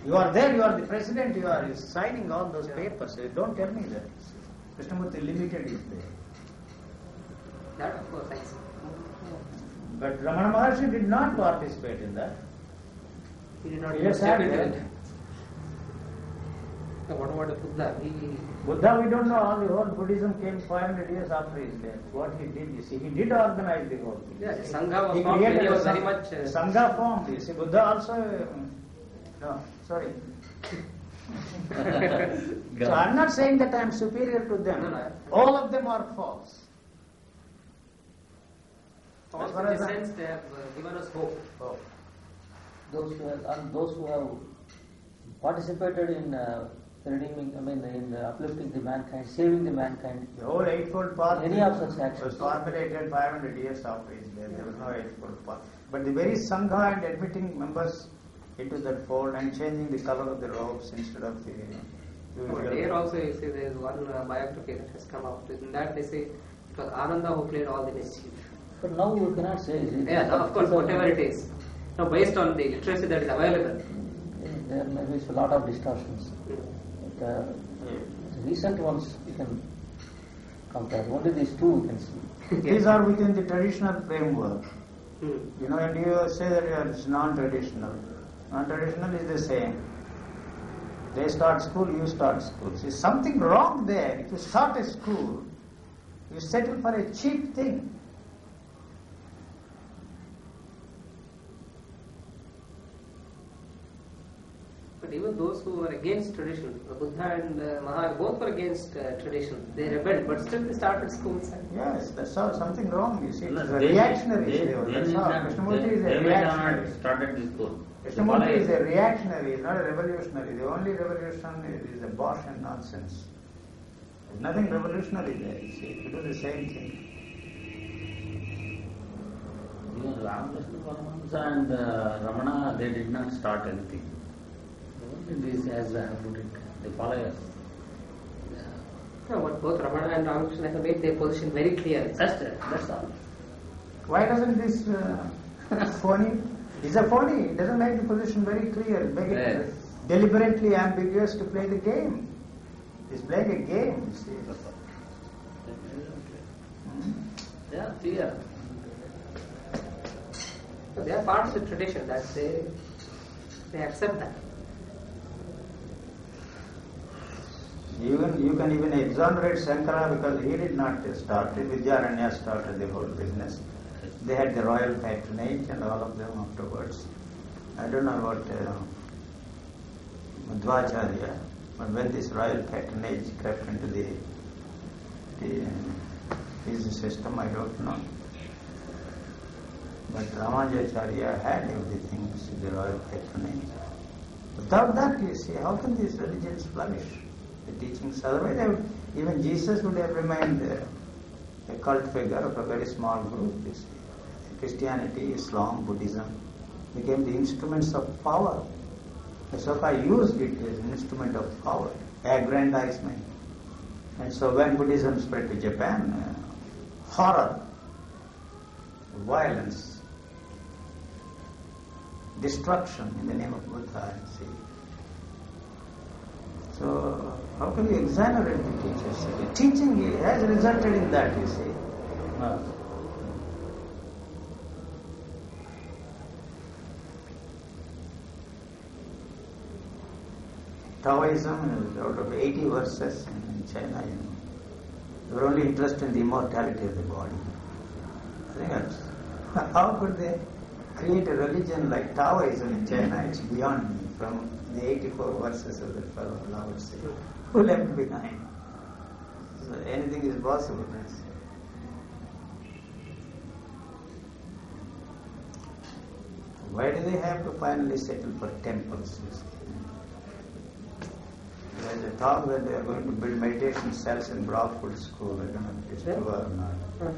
You are there, you are the president, you are signing all those papers. Don't tell me that. Krishnamurti Limited is there. That, of course, I see. But Ramana Maharshi did not participate in that. He did not He even just step had into that. it. So what about the Buddha? Buddha, we don't know. All the whole Buddhism came 500 years after his death. What he did, you see, he did organize the whole thing. Yeah, Sangha was He formed when he created was a very much... Sangha formed. You see, Buddha also. No, sorry. So I'm not saying that I'm superior to them. No, no. All of them are false. false As far in as the I- sense they have given us hope. Oh. Those who have participated in redeeming, in uplifting the mankind, saving the mankind. The whole Eightfold Path Any of such actions. was formulated 500 years after his death. There was no Eightfold Path. But the very Sangha and admitting members into that fold and changing the color of the robes instead of the usual. Here also you see there is one biography that has come out. In that they say it was Ananda who played all the mischief. But now we cannot say. Yeah, now of course, whatever it is. Now based on the literacy that is available. There may be a lot of distortions. But, the recent ones you can compare. Only these two we can see. These are within the traditional framework. Hmm. And you say that it's non-traditional. Non-traditional is the same. They start school, you start school. See, something wrong there. If you start a school, you settle for a cheap thing. But even those who were against tradition, Buddha and Mahavir, both were against tradition. They rebelled, but still they started schools. Yes, that's all. Something wrong, you see. No, It's a they- reactionary. they- That's they all. may not- Krishnamurti is a they may not reactionary. have started this school. Krishnamurti is a reactionary, he's not a revolutionary. The only revolution is a bosh and nonsense. There's nothing revolutionary there, you see. You do the same thing. Even Ramakrishna Paramahamsa and Ramana, they did not start anything. This, as I have put it, the followers. No, but both Ramana and Ramakrishna have made their position very clear. That's all. Why doesn't this phony? He's a phony. He doesn't make the position very clear. Make it Yes. deliberately ambiguous to play the game. He's playing a game, you see. They are clear. So they are parts of tradition that they accept that. You can even exonerate Shankara because he did not start it. Vidyaranya started the whole business. They had the royal patronage and all of them afterwards. I don't know about Madhvacharya, but when this royal patronage crept into his system, I don't know. But Ramanujacharya had everything, the royal patronage. Without that, you see, how can these religions flourish? The teachings, otherwise even Jesus would have remained a cult figure of a very small group, you see. Christianity, Islam, Buddhism became the instruments of power. The Soka used it as an instrument of power, aggrandizement. And so when Buddhism spread to Japan, horror, violence, destruction in the name of Buddha, you see. So how can you exonerate the teachers? The teaching has resulted in that, you see. Taoism is out of 80 verses in China, you know. They were only interested in the immortality of the body. I think that's, how could they create a religion like Taoism in China? It's beyond me. From the 84 verses of the fellow Lao Tse, who left behind? So anything is possible. Yes. Why do they have to finally settle for temples? There's a talk that they are going to build meditation cells in Brockwood School. I don't know if it's true or not.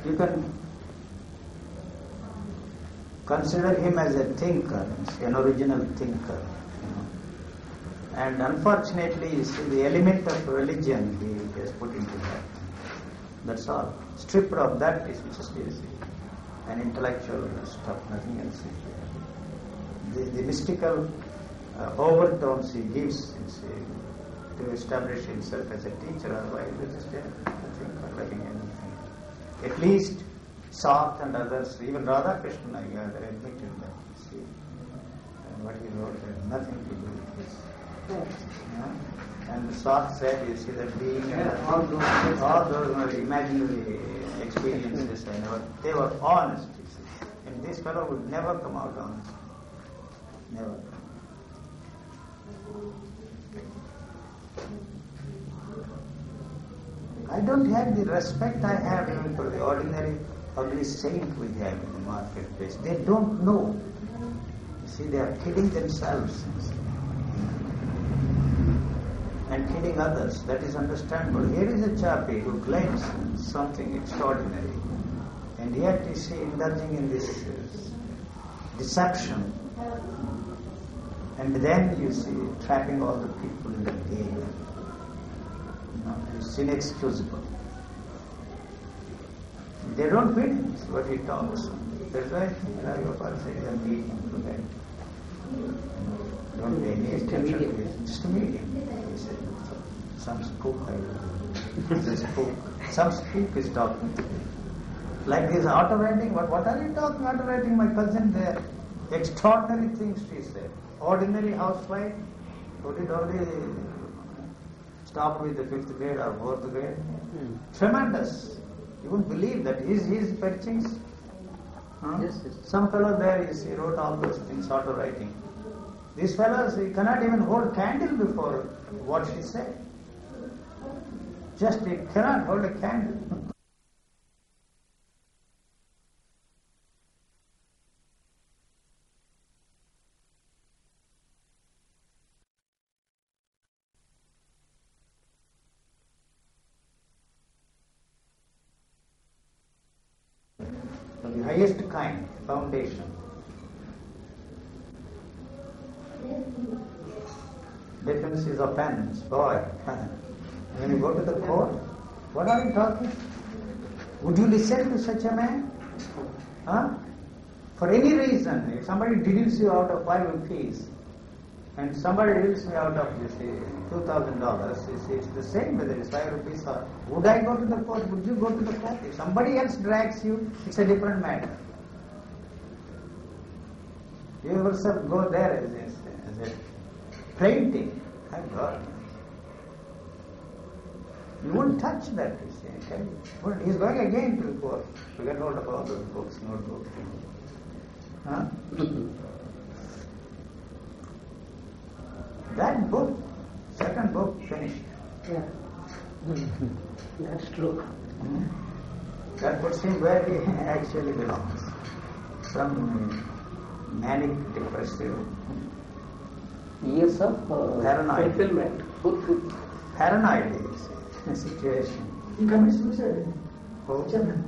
You can consider him as a thinker, an original thinker. You know. And unfortunately, you see, the element of religion he has put into that. That's all. Stripped of that is just an intellectual stuff, nothing else is there. The mystical overtones he gives, you see, to establish himself as a teacher, otherwise he's just a thinker writing anything. At least Sartre and others, even Radhakrishnan, I gather, admitted that, you see. And what he wrote had nothing to do with this. Yeah? And Sartre said, you see, that being all those were imaginary experiences, they were honest, you see. And this fellow would never come out honest. Never. I don't have the respect I have even for the ordinary ugly saint we have in the marketplace. They don't know. You see, they are kidding themselves and kidding others. That is understandable. Here is a chappie who claims something extraordinary, and yet you see indulging in this deception. And then you see trapping all the people in the game. It's inexcusable. They don't mean what he talks. That's why Gopal says a medium to that. Don't pay any attention to it. Just a medium. He said, some spook, some spook is talking to me. Like this auto writing, what are you talking auto writing? My cousin there. Extraordinary things she said. Ordinary housewife who did only stopped with the 5th grade or 4th grade. Tremendous. You wouldn't believe that. His preachings. Yes. Some fellow there, he wrote all those things, auto writing. These fellows, he cannot even hold candle before what she said. Just he cannot hold a candle. The highest kind, foundation. Defense is offense, boy. When you go to the court, what are you talking? Would you listen to such a man? Huh? For any reason, if somebody deals you out of 5 rupees, and somebody deals me out of, you see, $2,000, you see, it's the same whether it's 5 rupees or... Would I go to the court? Would you go to the court? If somebody else drags you, it's a different matter. You yourself go there as a painting. Thank God. You won't touch that, you see. Okay? Well, he's going again to the court to get hold of all those books, notebooks. Huh? That book, second book, finished. Yeah. That's true. That puts him where he actually belongs. Some manic, depressive, Years of paranoid. Fulfillment. Paranoid situation. He commits suicide. Oh. Chairman.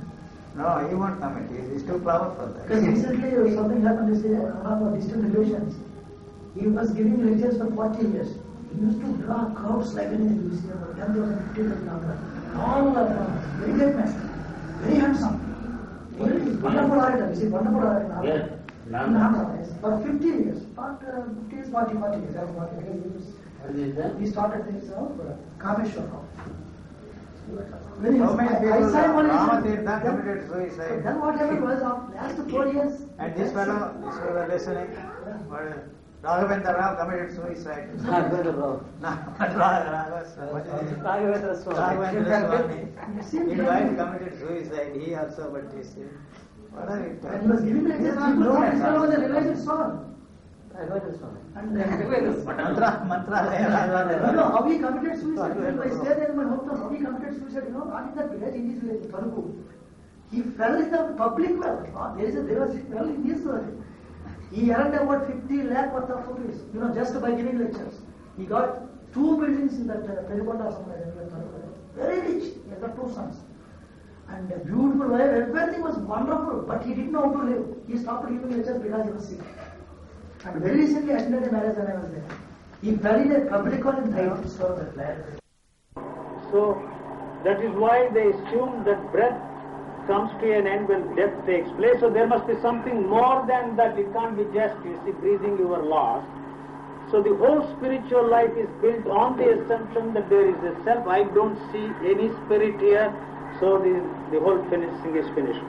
No, he won't commit. He's too clever for Because that. recently something happened in our distant relations. He was giving lectures for 40 years. He used to draw crowds like anything. You see, about 10,000, 15,000. All very great man. Very handsome. Very wonderful orator. You see, wonderful orator. Yes. In Andhra, yes. For 50 years. Not 50 years, 40 years. What is that? He started this Kameshwar. Very How many people, I signed one Ramatirtha committed suicide. Then what happened was, last 4 years. And this fellow listening, Raghavendra Rao committed suicide. Raghavendra Rao. Raghavendra Swami. His wife committed suicide, he also, but you see. What are you And he was giving lectures, people thought this fellow was a realized son. Raghavendra Swami. And Mantra, you know how he committed suicide? When I stayed there in my hometown, how he committed suicide, you know, not in that village, in his village, Talugu. He fell in the public well. There was well in his he earned about 50 lakh worth of rupees, you know, just by giving lectures. He got 2 buildings in that Perikonda or something like that. Very rich. He had got 2 sons. And a beautiful wife, everything was wonderful, but he didn't know how to live. He stopped giving lectures because he was sick. And very recently I attended a marriage when I was there. He fell in a public one and died. So that is why they assume that breath comes to an end when death takes place. So there must be something more than that. It can't be just, you see, breathing you are lost. So the whole spiritual life is built on the assumption that there is a self. I don't see any spirit here. So the whole thing is finished.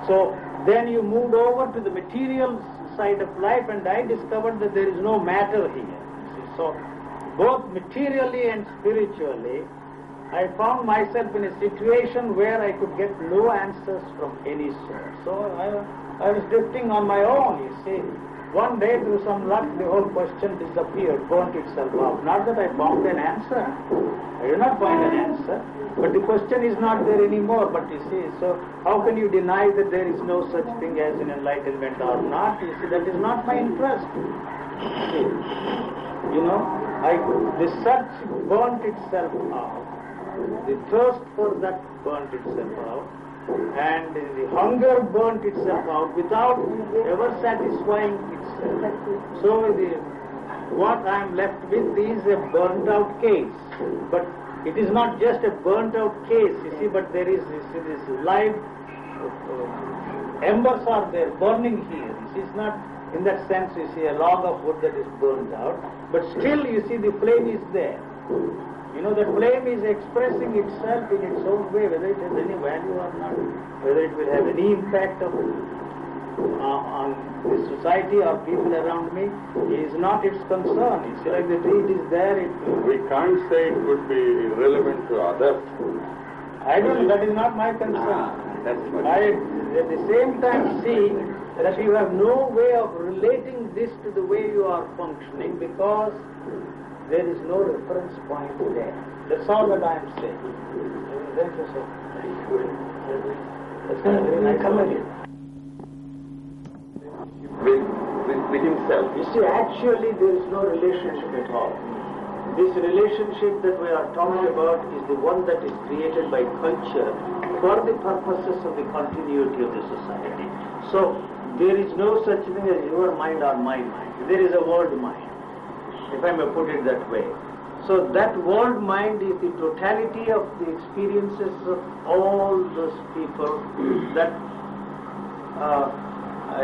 So then you moved over to the material side of life, and I discovered that there is no matter here. You see. So both materially and spiritually, I found myself in a situation where I could get no answers from any source. So I was drifting on my own, you see. One day, through some luck, the whole question disappeared, burnt itself out. Not that I found an answer. I did not find an answer. But the question is not there anymore. But you see, so how can you deny that there is no such thing as an enlightenment or not? You see, that is not my interest. You know, the search burnt itself out. The thirst for that burnt itself out, and the hunger burnt itself out without ever satisfying itself. So what I am left with is a burnt out case. But it is not just a burnt out case, you see, but there is this live embers are there burning here. You see, it's not in that sense, you see, a log of wood that is burned out, but still, you see, the flame is there. You know, that flame is expressing itself in its own way, whether it has any value or not, whether it will have any impact of on the society or people around me is not its concern. It's like the tree, it is there. We can't say it would be irrelevant to others. I don't, that is not my concern. That's what I at the same time see that you have no way of relating this to the way you are functioning because there is no reference point there. That's all that I am saying. Thank you, sir. That's very nice. Come again. With himself. You see, actually there is no relationship at all. This relationship that we are talking about is the one that is created by culture for the purposes of the continuity of the society. So, there is no such thing as your mind or my mind. There is a world mind, if I may put it that way. So, that world mind is the totality of the experiences of all those people that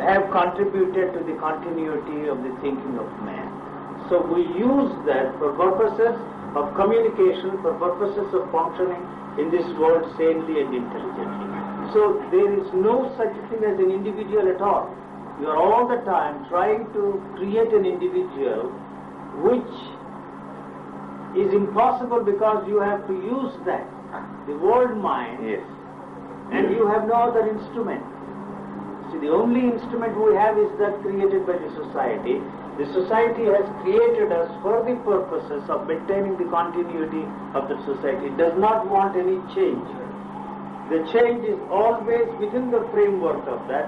have contributed to the continuity of the thinking of man. So we use that for purposes of communication, for purposes of functioning in this world sanely and intelligently. So there is no such thing as an individual at all. You are all the time trying to create an individual which is impossible because you have to use that, the world mind, Yes. and you have no other instrument. See, the only instrument we have is that created by the society. The society has created us for the purposes of maintaining the continuity of the society. It does not want any change. The change is always within the framework of that,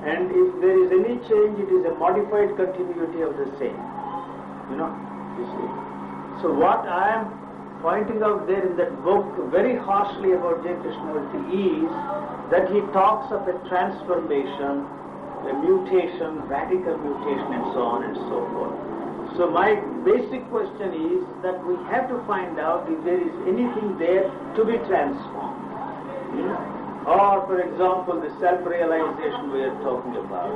and if there is any change, it is a modified continuity of the same. You see. So what I am pointing out there in that book very harshly about J. Krishnamurti is that he talks of a transformation, a mutation, radical mutation, and so on and so forth. So my basic question is that we have to find out if there is anything there to be transformed. Or, for example, the self-realization we are talking about.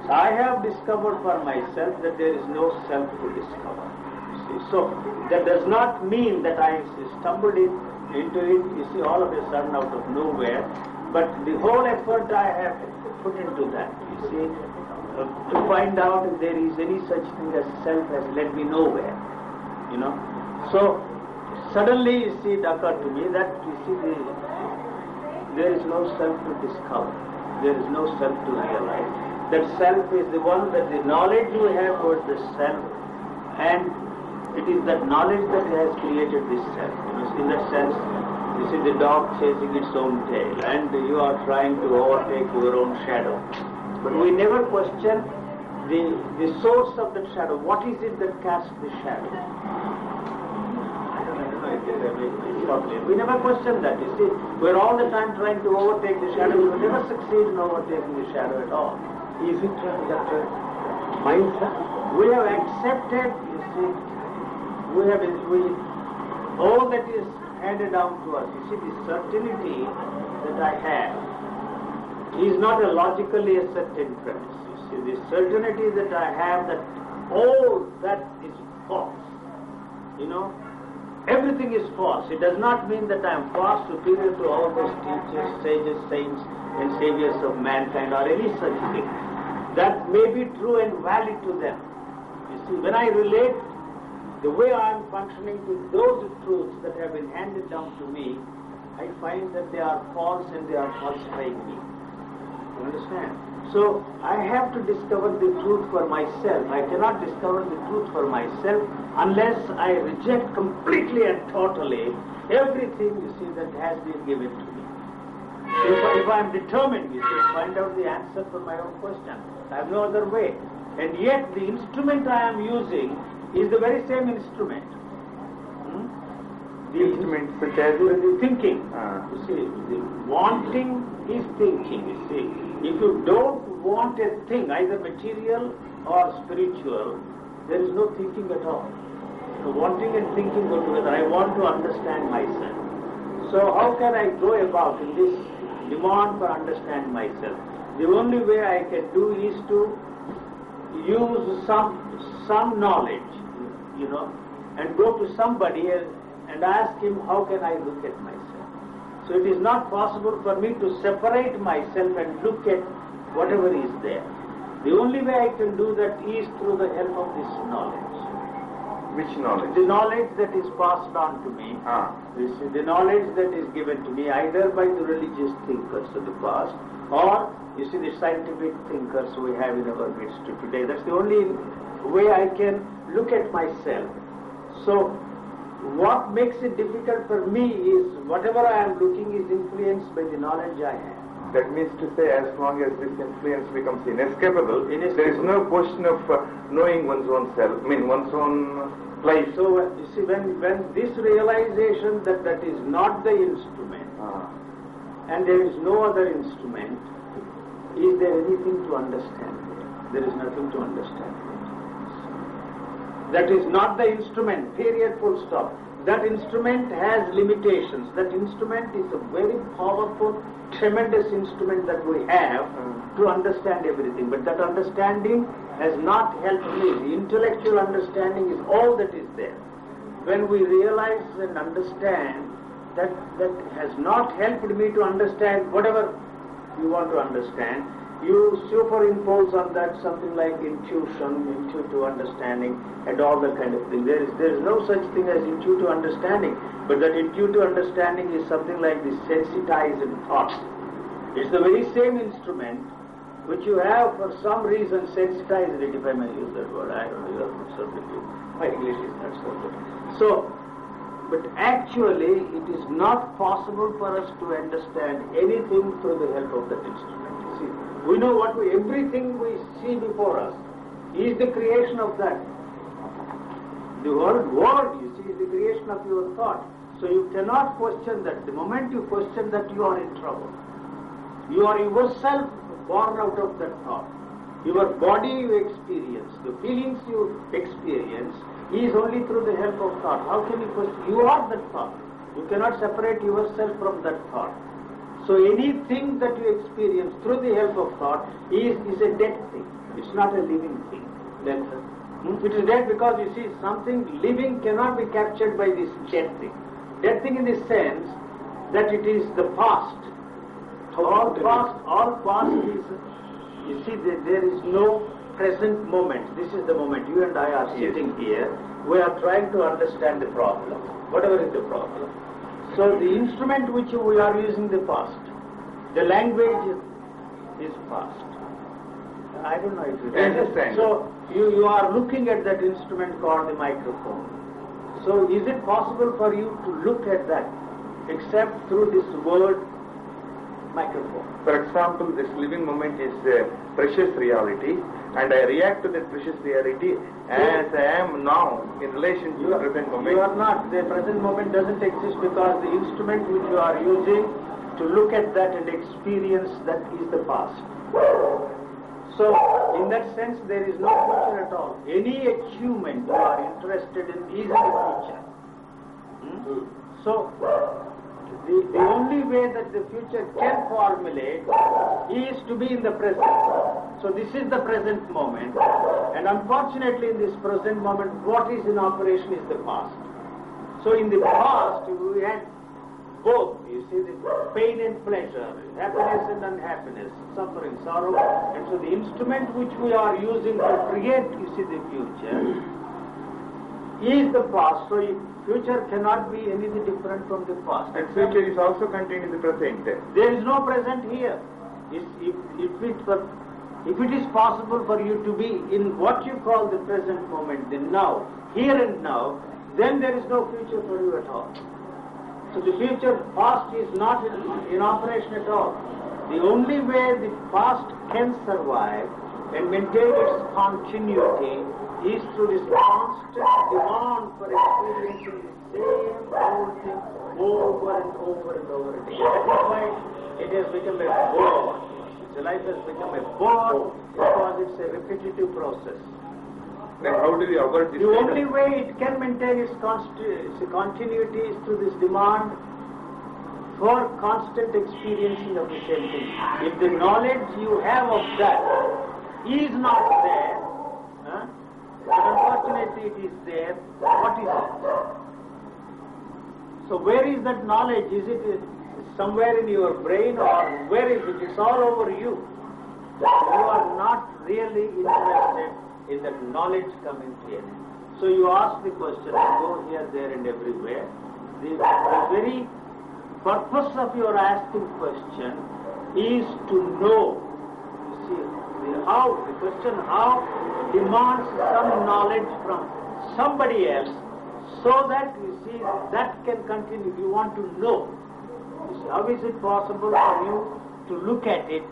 So I have discovered for myself that there is no self to discover. So that does not mean that I stumbled into it, you see, all of a sudden out of nowhere, but the whole effort I have put into that, you see, to find out if there is any such thing as self has led me nowhere, So suddenly, you see, it occurred to me that, you see, there is no self to discover, there is no self to realize. That self is the one, that the knowledge we have about the self, and it is that knowledge that has created this self. In that sense, you see the dog chasing its own tail, and you are trying to overtake your own shadow. But we never question the source of that shadow. What is it that casts the shadow? I don't know if we never question that. You see, we're all the time trying to overtake the shadow. We will never succeed in overtaking the shadow at all. Is it that mindset? We have accepted, you see, all that is handed down to us. You see, the certainty that I have is not a logically ascertained premise. You see, the certainty that I have that all that is false. Everything is false. It does not mean that I am far superior to all those teachers, sages, saints, and saviors of mankind, or any such thing. That may be true and valid to them. You see, when I relate the way I am functioning to those truths that have been handed down to me, I find that they are false and they are falsifying me. You understand? So I have to discover the truth for myself. I cannot discover the truth for myself unless I reject completely and totally everything, you see, that has been given to me. So if I am determined, you see, to find out the answer for my own question, I have no other way. And yet the instrument I am using is the very same instrument. The Instrument such as the thinking. You see, the wanting is thinking, you see. If you don't want a thing, either material or spiritual, there is no thinking at all. So wanting and thinking go together. I want to understand myself. So how can I go about in this demand for understand myself? The only way I can do is to use some knowledge, and go to somebody and ask him, how can I look at myself? So it is not possible for me to separate myself and look at whatever is there. The only way I can do that is through the help of this knowledge. Which knowledge? The knowledge that is passed on to me, the knowledge that is given to me either by the religious thinkers of the past or, you see, the scientific thinkers we have in our midst today. That's the only way I can look at myself. So, what makes it difficult for me is whatever I am looking is influenced by the knowledge I have. That means to say, as long as this influence becomes inescapable, there is no question of knowing one's own self, one's own life. So, you see, when this realization that that is not the instrument, and there is no other instrument, is there anything to understand there? There is nothing to understand there. That is not the instrument, period, full stop. That instrument has limitations. That instrument is a very powerful, tremendous instrument that we have to understand everything. But that understanding has not helped me. The intellectual understanding is all that is there. When we realize and understand, that has not helped me to understand whatever you want to understand. You superimpose on that something like intuition, intuitive understanding, and all that kind of thing. There is no such thing as intuitive understanding, but that intuitive understanding is something like the sensitized thought. It's the very same instrument which you have for some reason sensitized it, if I may use that word. I don't know, you are certainly, my English is not so good. So, but actually it is not possible for us to understand anything through the help of that instrument. You see, we know everything we see before us is the creation of that. The whole world, you see, is the creation of your thought. So you cannot question that. The moment you question that, you are in trouble. You are yourself born out of that thought. Your body you experience, the feelings you experience is only through the help of thought. How can you question? You are that thought. You cannot separate yourself from that thought. So anything that you experience through the help of thought is a dead thing. It's not a living thing. Dead. It is dead because you see something living cannot be captured by this dead thing. Dead thing in the sense that it is the past. All past is, you see, there is no present moment. This is the moment. You and I are sitting here. We are trying to understand the problem, whatever is the problem. So the instrument which we are using the past. The language is past. I don't know if you understand. So you are looking at that instrument called the microphone. So is it possible for you to look at that except through this word microphone? For example, this living moment is a precious reality, and I react to that precious reality as I am now in relation to the present moment. You are not. The present moment doesn't exist because the instrument which you are using to look at that and experience that is the past. So, in that sense, there is no future at all. Any achievement you are interested in is in the future. So, the only way that the future can formulate is to be in the present. So this is the present moment, and unfortunately in this present moment what is in operation is the past. So in the past we had both, you see, the pain and pleasure, happiness and unhappiness, suffering, sorrow, and so the instrument which we are using to create, you see, the future is the past. So future cannot be anything different from the past. And future is also contained in the present. There is no present here. If it is possible for you to be in what you call the present moment, the now, here and now, then there is no future for you at all. So the future, past is not in operation at all. The only way the past can survive and maintain its continuity is through this constant demand for experiencing the same old thing over and over and over again. That is why it has become a bore. The life has become a bore because it's a repetitive process. Then how do we avoid this? The only way it can maintain its continuity is through this demand for constant experiencing of the same thing. If the knowledge you have of that is not there, but unfortunately it is there, what is it? So where is that knowledge? Is it somewhere in your brain, or where is it? It's all over you. that you are not really interested in that knowledge coming to an end. So you ask the question, and go here, there and everywhere. The very purpose of your asking question is to know. You see, the question how demands some knowledge from somebody else, so that you see that can continue. You want to know. You see, how is it possible for you to look at it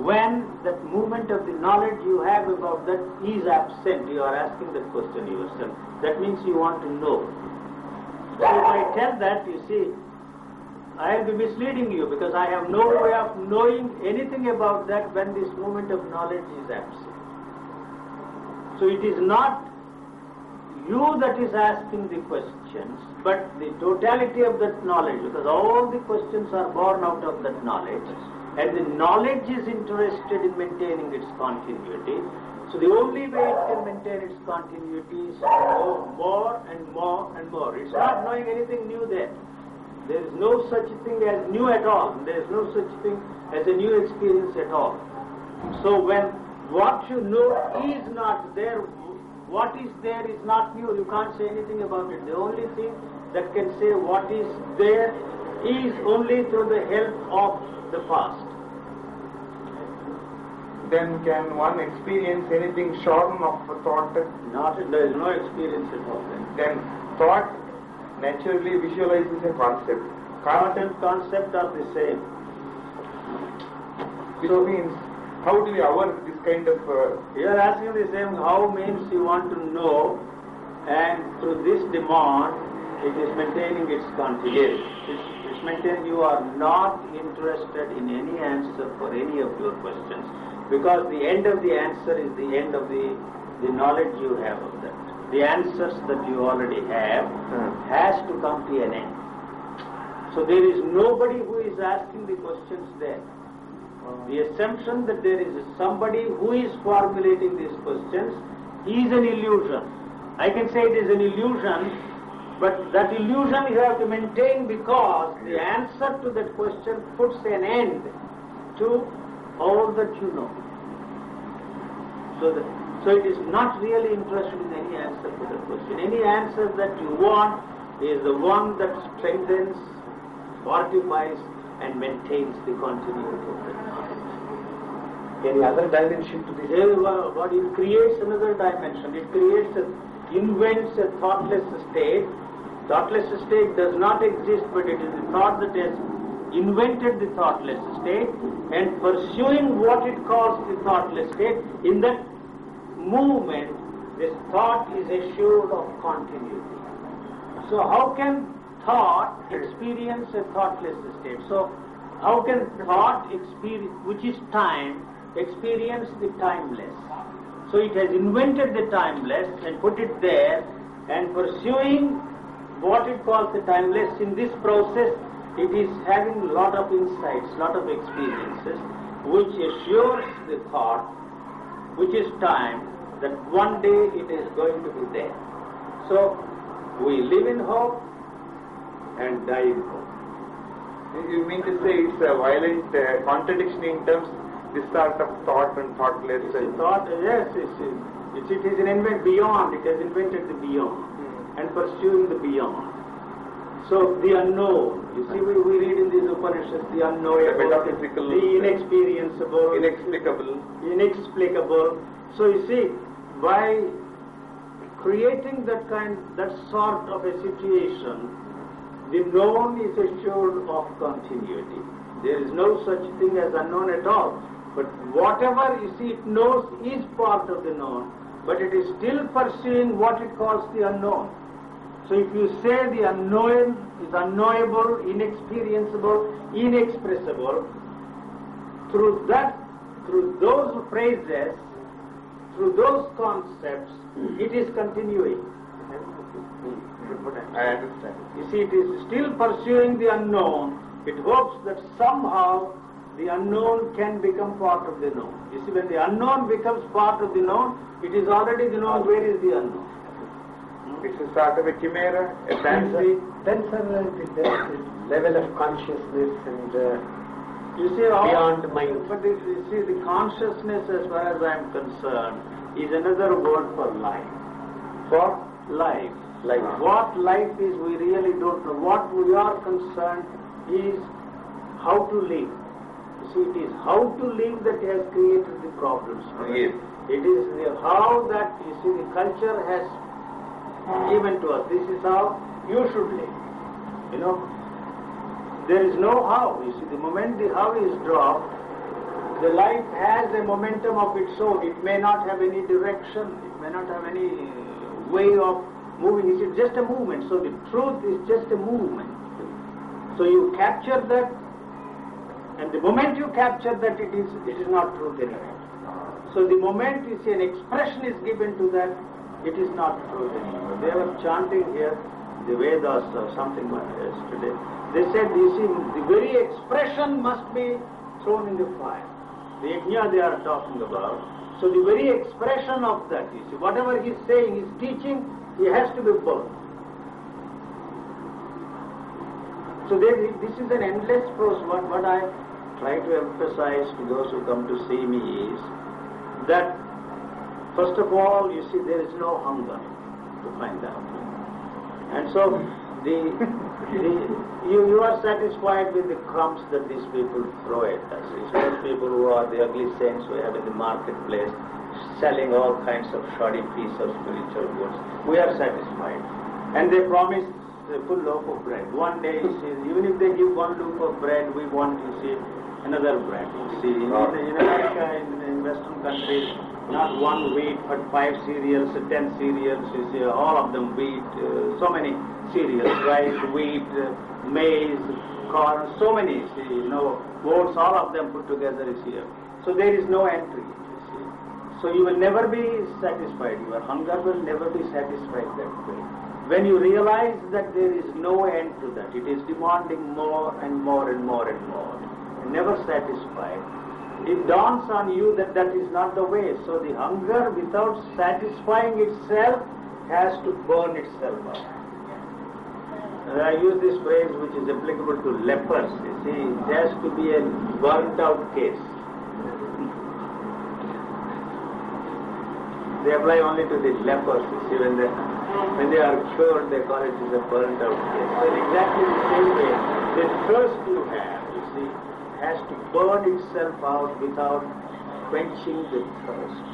when that movement of the knowledge you have about that is absent? You are asking that question yourself. That means you want to know. So if I tell that, you see, I will be misleading you, because I have no way of knowing anything about that when this movement of knowledge is absent. So it is not you that is asking the questions, but the totality of that knowledge, because all the questions are born out of that knowledge, and the knowledge is interested in maintaining its continuity. So the only way it can maintain its continuity is to know more and more and more. It's not knowing anything new there. There is no such thing as new at all. There is no such thing as a new experience at all. So when what you know is not there, what is there is not new. You can't say anything about it. The only thing that can say what is there is only through the help of the past. Then can one experience anything shorn of a thought? Not, there is no experience at all. Then thought naturally visualizes a concept. Thought and concept are the same. Which means, how do we avert this kind of... You are asking the same, how means you want to know, and through this demand, it is maintaining its continuity. It's maintaining, you are not interested in any answer for any of your questions, because the end of the answer is the end of the knowledge you have of that. The answers that you already have has to come to an end. So there is nobody who is asking the questions there. The assumption that there is somebody who is formulating these questions is an illusion. I can say it is an illusion, but that illusion you have to maintain, because the answer to that question puts an end to all that you know. So it is not really interested in any answer to that question. Any answer that you want is the one that strengthens, fortifies, and maintains the continuity of that knowledge. Any other dimension to this? It creates another dimension. It invents a thoughtless state. Thoughtless state does not exist, but it is the thought that has invented the thoughtless state, and pursuing what it calls the thoughtless state, in that movement, this thought is assured of continuity. So how can thought experience a thoughtless state? So how can thought experience, which is time, experience the timeless? So it has invented the timeless and put it there, and pursuing what it calls the timeless, in this process it is having a lot of insights, lot of experiences, which assures the thought, which is time, that one day it is going to be there. So we live in hope and die in hope. You mean to say it's a violent contradiction in terms of this sort of thought and thoughtless? Thought, yes, it is an invent beyond. It has invented the beyond and pursuing the beyond. So the unknown, you see, we read in these Upanishads the unknowable, the metaphysical, the inexperienceable, inexplicable. So you see, by creating that sort of a situation, the known is assured of continuity. There is no such thing as unknown at all. But whatever you see it knows is part of the known, but it is still pursuing what it calls the unknown. So if you say the unknown is unknowable, inexperienceable, inexpressible, through those phrases, through those concepts, it is continuing. I understand. You see, it is still pursuing the unknown. It hopes that somehow the unknown can become part of the known. You see, when the unknown becomes part of the known, it is already the known. Where is the unknown? This is sort of a chimera, a fancy. Then, sir, the level of consciousness and You see, beyond mind. But you see, the consciousness, as far as I am concerned, is another word for life. For life. Life. What life is, we really don't know. What we are concerned is how to live. You see, it is how to live that has created the problems. Yes. It is how that, you see, the culture has given to us. This is how you should live. You know, there is no how. You see, the moment the how is dropped, the life has a momentum of its own. It may not have any direction. It may not have any way of moving. It's just a movement. So the truth is just a movement. So you capture that, and the moment you capture that, it is not truth anymore. So the moment you see an expression is given to that, it is not truth anymore. They were chanting here the Vedas or something like yesterday. They said, you see, the very expression must be thrown in the fire. The yajna they are talking about. So the very expression of that, you see, whatever he is saying, his teaching, he has to be burned. So this is an endless process. What I try to emphasize to those who come to see me is that, first of all, you see, there is no hunger to find out. And so you are satisfied with the crumbs that these people throw at us. It's those people who are the ugly saints we have in the marketplace, selling all kinds of shoddy piece of spiritual goods. We are satisfied. And they promise a full loaf of bread. One day, you see, even if they give one loaf of bread, we want, you see, another bread. You see, in America, in Western countries, not one wheat, but 5 cereals, 10 cereals, you see, all of them wheat, so many cereals, rice, wheat, maize, corn, so many, see, oats, all of them put together is here. So there is no entry, you see. So you will never be satisfied. Your hunger will never be satisfied that way. When you realize that there is no end to that, it is demanding more and more and more and more, never satisfied, it dawns on you that that is not the way. So the hunger, without satisfying itself, has to burn itself out. And I use this phrase which is applicable to lepers. You see, it has to be a burnt out case. They apply only to the lepers. You see, when they are cured, they call it as a burnt out case. So in exactly the same way, the thirst you have, you see, has to burn itself out without quenching the thirst.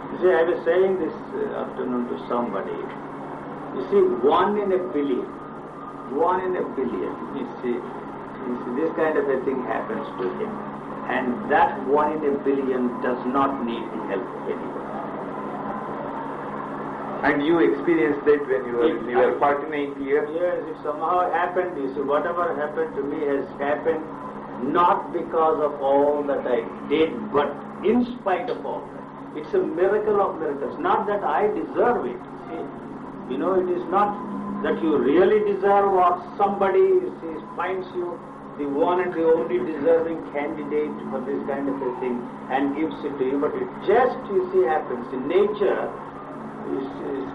You see, I was saying this afternoon to somebody. You see, 1 in a billion. 1 in a billion. You see, this kind of a thing happens to him. And that 1 in a billion does not need the help of anyone. And you experienced that when you were 49 years? Yes, it somehow happened. You see, whatever happened to me has happened not because of all that I did, but in spite of all that. It's a miracle of miracles. Not that I deserve it. See, it is not that you really deserve or somebody finds you the one and the only deserving candidate for this kind of a thing and gives it to you, but it just, happens. In nature,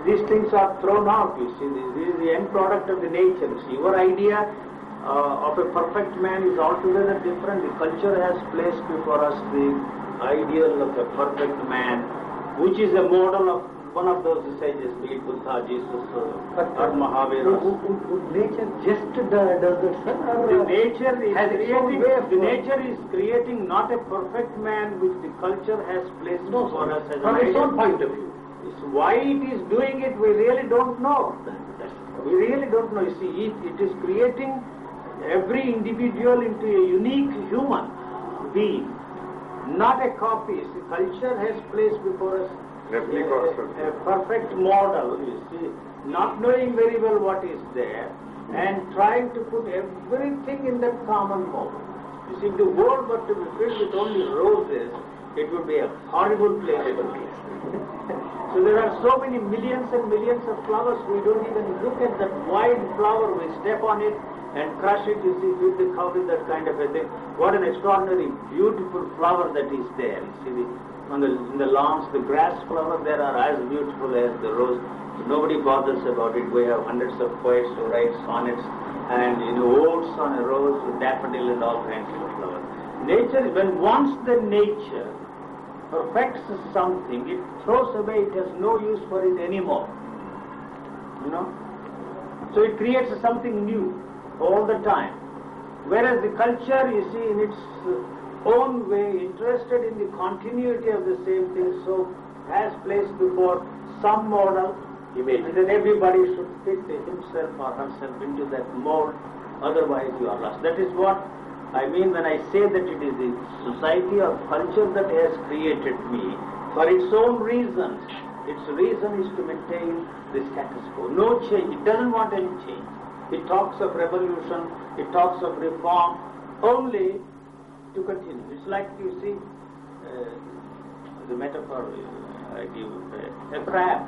these things are thrown out, This is the end product of the nature. Your idea of a perfect man is altogether different. The culture has placed before us the ideal of a perfect man, which is a model of one of those sages, be it Buddha, Jesus, or Mahavira. Would nature just does that, sir? The nature is creating not a perfect man which the culture has placed before us as an from its ideal. own point of view. Why it is doing it, we really don't know. We really don't know. You see, it is creating every individual into a unique human being, not a copy. The culture has placed before us a perfect model, not knowing very well what is there, and trying to put everything in that common mold. You see, if the world were to be filled with only roses, it would be a horrible place to be. So there are so many millions and millions of flowers, we don't even look at that wide flower, we step on it and crush it, with the cow, with that kind of a thing. What an extraordinary, beautiful flower that is there. You see, in the lawns, the grass flowers there are as beautiful as the rose. Nobody bothers about it. We have hundreds of poets who write sonnets and oats on a rose, daffodil and all kinds of flowers. Nature, when once the nature perfects something, it throws away, it has no use for it anymore. So it creates something new all the time. Whereas the culture, you see, in its own way, interested in the continuity of the same thing, so has placed before some model, and then everybody should fit himself or herself into that mold, otherwise you are lost. That is what I mean when I say that it is the society or culture that has created me for its own reasons. Its reason is to maintain the status quo. No change. It doesn't want any change. It talks of revolution, it talks of reform, only to continue. It's like, you see, the metaphor I give, a crab.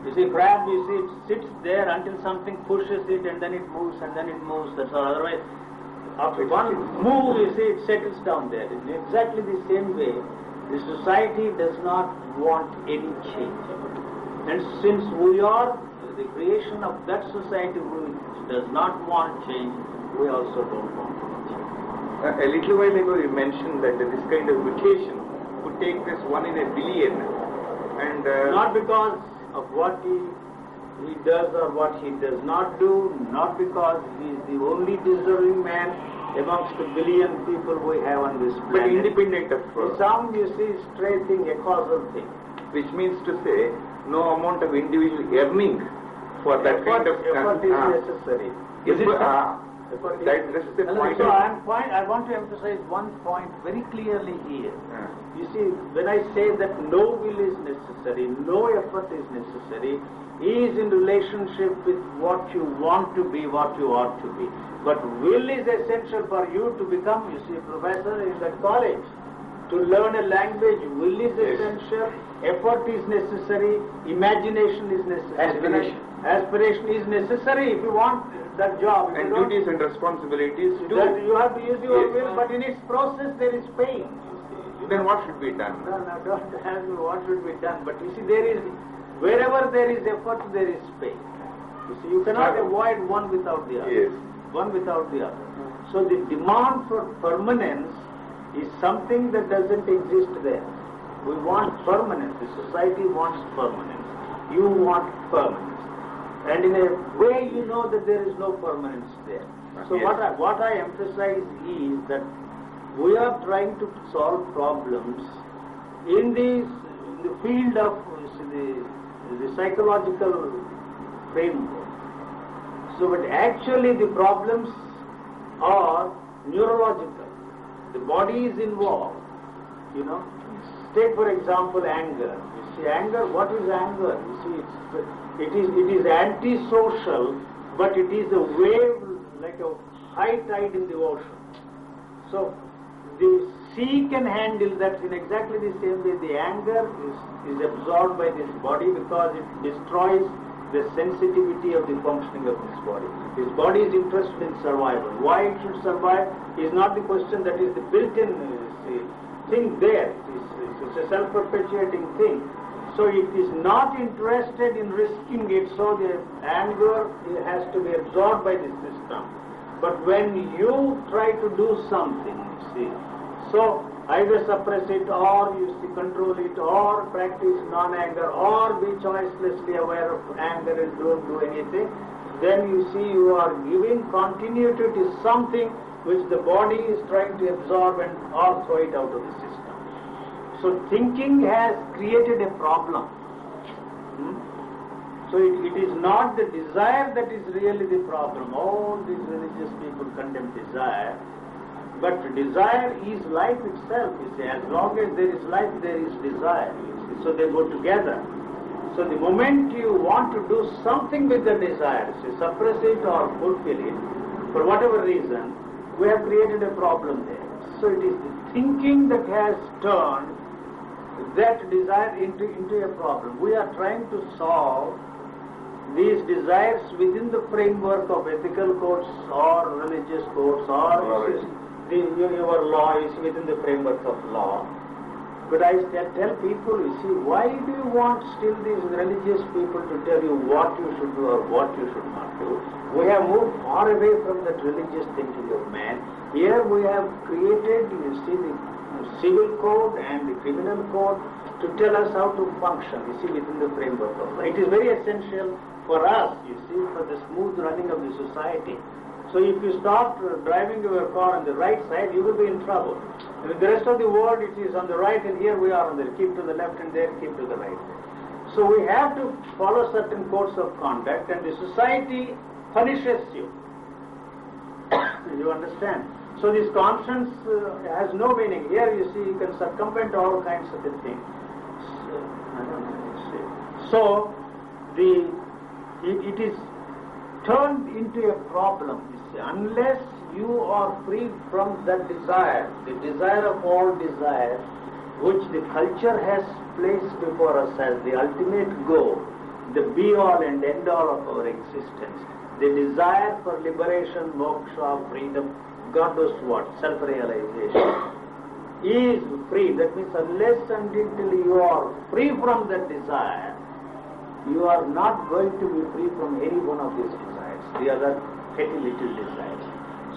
You see, crab, you see, it sits there until something pushes it, and then it moves, and then it moves, that's all. Otherwise, after one move, you see, it settles down there. In exactly the same way, the society does not want any change. And since we are the creation of that society which does not want change, we also don't want change. A little while ago you mentioned that this kind of mutation could take place 1 in a billion. And not because of what he does or what he does not do, not because he is the only deserving man amongst a billion people we have on this planet. But independent of... Some, you see, stray thing, a causal thing. Which means to say, no amount of individual earning for that kind of... Effort is necessary. Is it? This is the point. So I want to emphasize one point very clearly here. You see, when I say that no will is necessary, no effort is necessary, is in relationship with what you want to be, what you ought to be. But will is essential for you to become, you see, a professor in that college. To learn a language, will is essential, effort is necessary, imagination is necessary. Aspiration is necessary if you want that job. And duties and responsibilities too. That you have to use your will, but in its process there is pain. Then what should be done? No, don't ask me what should be done. But you see, wherever there is effort, there is pain. You see, you cannot avoid one without the other. Yes. One without the other. So the demand for permanence is something that doesn't exist there. We want permanence. The society wants permanence. You want permanence. And in a way you know that there is no permanence there. So yes. what I emphasize is that we are trying to solve problems in the field of the psychological framework. So but actually the problems are neurological. The body is involved, Take for example anger. You see, anger, what is anger? You see, it is antisocial, but it is a wave like a high tide in the ocean. So the sea can handle that in exactly the same way. The anger is absorbed by this body because it destroys the sensitivity of the functioning of this body. This body is interested in survival. Why it should survive is not the question, that is the built-in thing there. It's a self-perpetuating thing. So it is not interested in risking it, so the anger has to be absorbed by the system. But when you try to do something, you see, so either suppress it, or you see, control it, or practice non-anger, or be choicelessly aware of anger and don't do anything, then you see you are giving continuity to something which the body is trying to absorb and or throw it out of the system. So thinking has created a problem. So it is not the desire that is really the problem. All these religious people condemn desire. But desire is life itself. You see, as long as there is life, there is desire. You see. So they go together. So the moment you want to do something with the desire, say suppress it or fulfill it, for whatever reason, we have created a problem there. So it is the thinking that has turned that desire into a problem. We are trying to solve these desires within the framework of ethical codes or religious codes, or your law is within the framework of law. But I tell people, you see, why do you want still these religious people to tell you what you should do or what you should not do? We have moved far away from that religious thinking of man. Here we have created, you see, the civil code and the criminal code to tell us how to function, you see, within the framework of life. It is very essential for us, you see, for the smooth running of the society. So if you start driving your car on the right side, you will be in trouble. And with the rest of the world, it is on the right, and here we are on the keep to the left, and there keep to the right. So we have to follow certain codes of conduct, and the society punishes you. You understand? So this conscience has no meaning. Here you see, you can circumvent all kinds of things. So it is turned into a problem. Unless you are free from that desire, the desire of all desires, which the culture has placed before us as the ultimate goal, the be-all and end-all of our existence, the desire for liberation, moksha, freedom, God knows what, self-realization, is free. That means unless and until you are free from that desire, you are not going to be free from any one of these desires, the other petty little desires.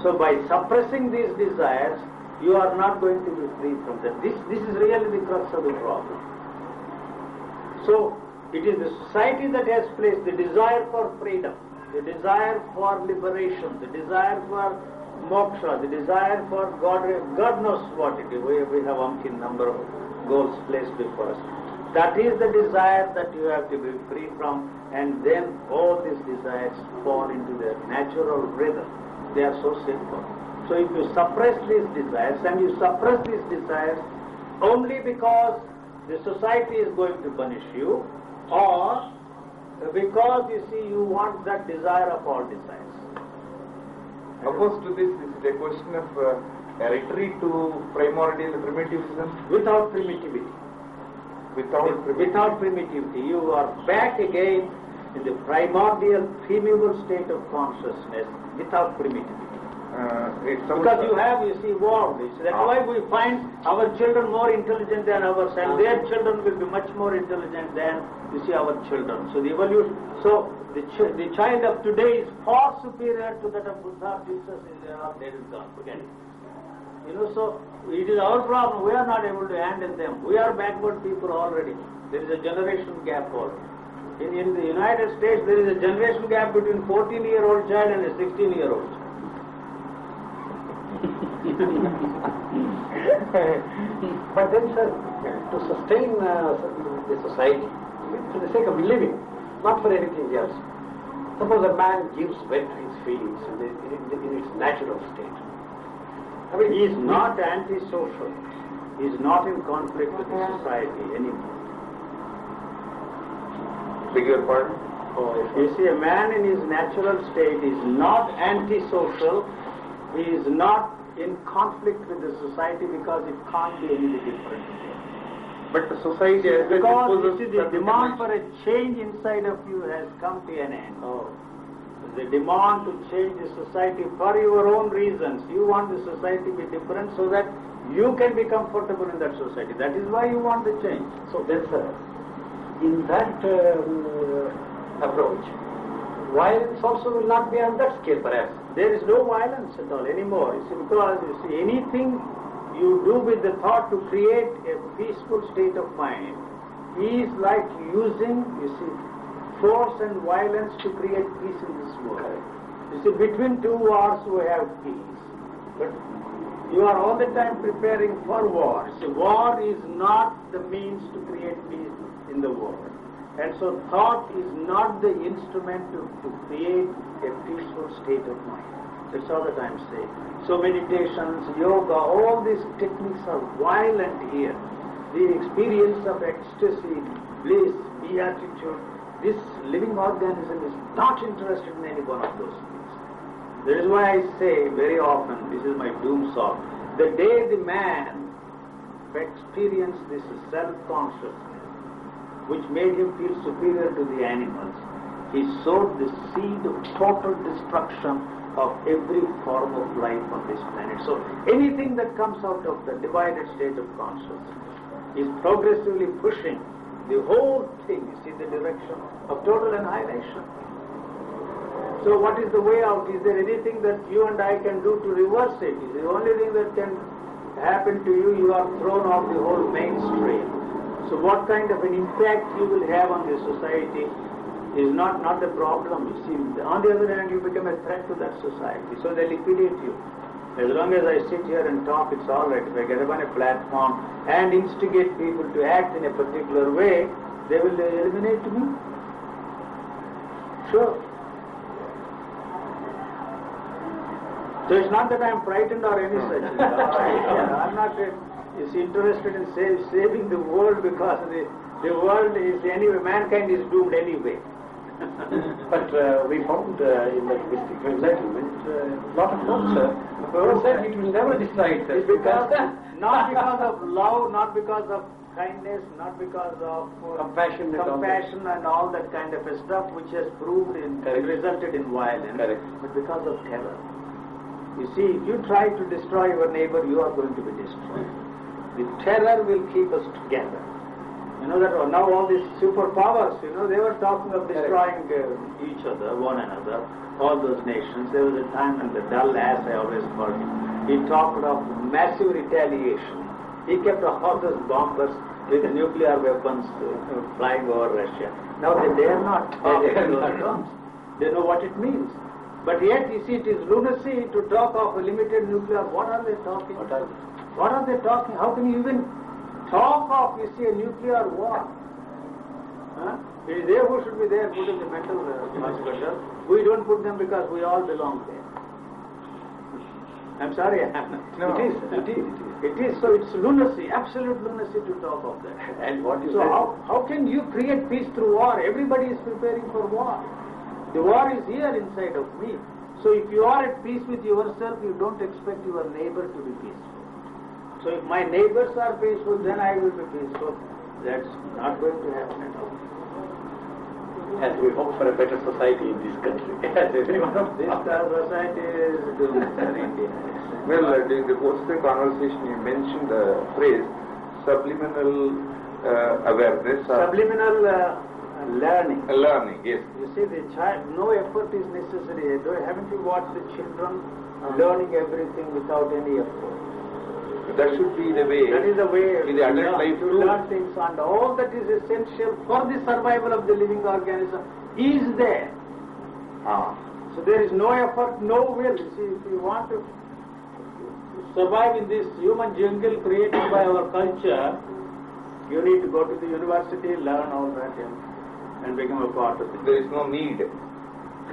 So by suppressing these desires, you are not going to be free from them. This is really the crux of the problem. So it is the society that has placed the desire for freedom, the desire for liberation, the desire for moksha, the desire for God knows what it is. We have umpteen number of goals placed before us. That is the desire that you have to be free from, and then all these desires fall into their natural rhythm. They are so simple. So if you suppress these desires, and you suppress these desires only because the society is going to punish you, or because you see you want that desire of all desires. Opposed to this is a question of a retreat to primordial primitivism. Without primitivity. Without primitivity, you are back again in the primordial, primeval state of consciousness without primitivity. Because you have, you see, evolved. That's why we find our children more intelligent than ours, and their children will be much more intelligent than, you see, our children. So the evolution, so the child of today is far superior to that of Buddha, Jesus, there is God. Forget it. You know, so it is our problem. We are not able to handle them. We are backward people already. There is a generation gap already. In the United States, there is a generation gap between a 14-year-old child and a 16-year-old child. But then, sir, to sustain the society, for the sake of living, not for anything else. Suppose a man gives vent to his feelings in its natural state. I mean, he is not antisocial. He is not in conflict with the society anymore. Beg your pardon? You see, a man in his natural state is not antisocial. He is not in conflict with the society because it can't be anything different. But the society has because you see, the demand for a change inside of you has come to an end. The demand to change the society for your own reasons. You want the society to be different so that you can be comfortable in that society. That is why you want the change. So then, sir, in that approach, violence also will not be on that scale, perhaps. There is no violence at all anymore. You see, because you see, anything you do with the thought to create a peaceful state of mind is like using, you see, force and violence to create peace in this world. You see, between two wars we have peace. But you are all the time preparing for war. See, war is not the means to create peace in the world. And so thought is not the instrument to create a peaceful state of mind. That's all that I'm saying. So meditations, yoga, all these techniques are violent here. The experience of ecstasy, bliss, beatitude, this living organism is not interested in any one of those things. That is why I say very often, this is my doom song, the day the man experienced this self-consciousness, which made him feel superior to the animals, he sowed the seed of total destruction of every form of life on this planet. So anything that comes out of the divided state of consciousness is progressively pushing the whole thing, you see, the direction of total annihilation. So what is the way out? Is there anything that you and I can do to reverse it? Is the only thing that can happen to you, you are thrown off the whole mainstream. So what kind of an impact you will have on the society is not the problem. You see, on the other hand, you become a threat to that society. So they liquidate you. As long as I sit here and talk, it's all right. If I get up on a platform and instigate people to act in a particular way, they will eliminate me. Sure. So it's not that I'm frightened or any such thing. I'm not interested in saving the world, because the world is anyway, mankind is doomed anyway. But we found in the mystic enlightenment a lot of folks who said it will never destroy itself. Not because of love, not because of kindness, not because of compassion and all that kind of stuff which has proved resulted in violence, but because of terror. You see, if you try to destroy your neighbor, you are going to be destroyed. The terror will keep us together. You know that now all these superpowers, they were talking of destroying each other, one another, all those nations. There was a time when the dull ass, I always called him, he talked of massive retaliation. He kept all those bombers with nuclear weapons flying over Russia. Now they dare not talk in those terms. They know what it means. But yet, you see, it is lunacy to talk of a limited nuclear. What are they talking? What are they talking? How can you even talk of, you see, a nuclear war? It is they who should be there, put in the mental hospital. We don't put them because we all belong there. I'm sorry, No. It is. So it's lunacy, absolute lunacy to talk of that. And what you so said, how can you create peace through war? Everybody is preparing for war. The war is here inside of me. So if you are at peace with yourself, you don't expect your neighbor to be peaceful. So if my neighbors are peaceful, then I will be peaceful. That's not going to happen at all. as we hope for a better society in this country. This society is doomed in India. Well, during the course of the conversation, you mentioned the phrase subliminal awareness. Subliminal learning. Learning, yes. You see, the child, no effort is necessary. Haven't you watched the children learning everything without any effort? That should be the way. That is the way in the adult life to learn things, and all that is essential for the survival of the living organism is there. So there is no effort, no will. See, if you want to survive in this human jungle created by our culture, you need to go to the university, learn all that, and become a part of it. There is no need.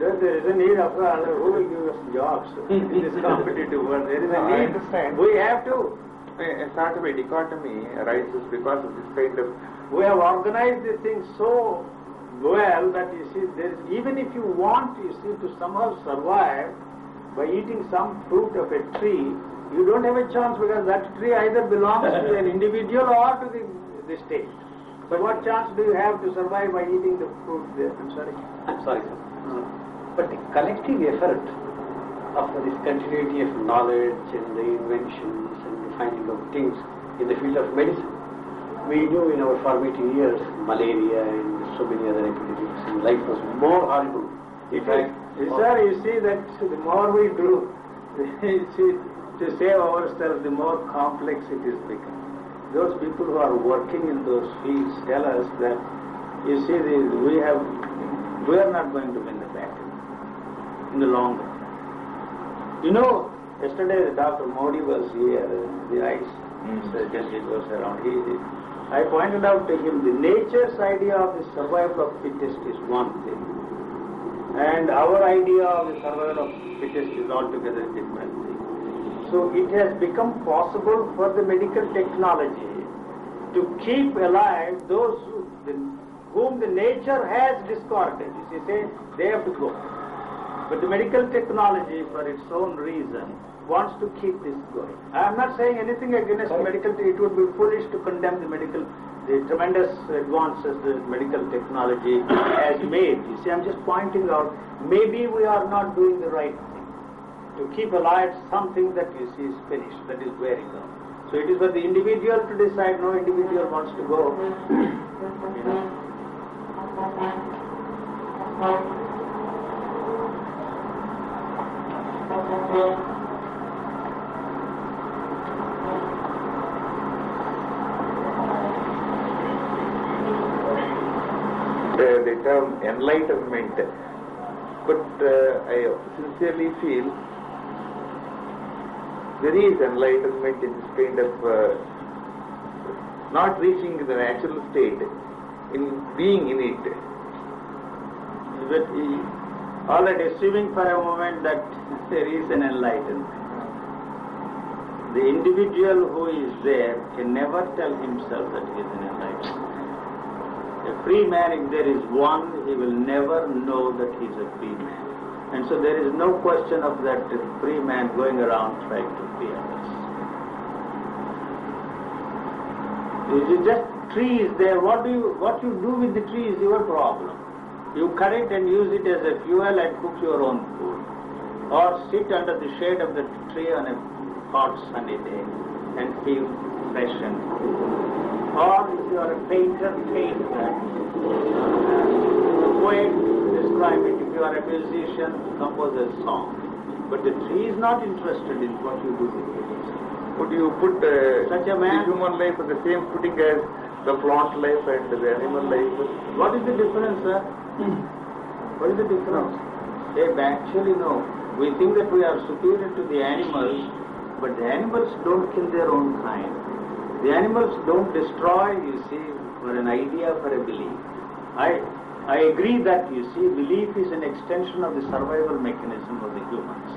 There is a need of who will give us jobs in this competitive world. There is a need. I understand. We have to. A sort of a dichotomy arises because of this kind of. We have organized the thing so well that you see, there is, even if you want, you see, to somehow survive by eating some fruit of a tree, you don't have a chance because that tree either belongs to an individual or to the state. So what chance do you have to survive by eating the fruit there? I'm sorry. I'm sorry, sir. But the collective effort of this continuity of knowledge and the inventions and the finding of things in the field of medicine, we knew in our formative years malaria and so many other epidemics, and life was more horrible. In fact, sir, you see that the more we do to save ourselves, the more complex it is becoming. Those people who are working in those fields tell us that, you see, we are not going to win the battle in the long run. You know, yesterday Dr. Modi was here, the ICE surgeon was around. I pointed out to him the nature's idea of the survival of fittest is one thing, and our idea of the survival of fittest is altogether different thing. So it has become possible for the medical technology to keep alive those whom the nature has discarded. You see, say they have to go. But the medical technology, for its own reason, wants to keep this going. I am not saying anything against medical. It would be foolish to condemn the tremendous advances the medical technology has made. You see, I am just pointing out, maybe we are not doing the right thing to keep alive something that you see is finished, that is wearing out. So it is for the individual to decide. No individual wants to go. You know. The term enlightenment, but I sincerely feel there is enlightenment in this kind of not reaching the natural state, in being in it. But all right, assuming for a moment that there is an enlightenment, the individual who is there can never tell himself that he is an enlightened. A free man, if there is one, he will never know that he is a free man. And so there is no question of that free man going around trying to free others. It is just trees there. What you do with the tree is your problem. You cut it and use it as a fuel and cook your own food. Or sit under the shade of the tree on a hot sunny day and feel fresh and cool. Or if you are a painter, paint that. A poet, describe it. If you are a musician, compose a song. But the tree is not interested in what you do with it. Would you put Such a man, the human life on the same footing as the plant life and the animal life? what is the difference, sir? What is the difference? Actually, no. We think that we are superior to the animals, but the animals don't kill their own kind. The animals don't destroy, you see, for an idea, for a belief. I agree that, you see, belief is an extension of the survival mechanism of the humans.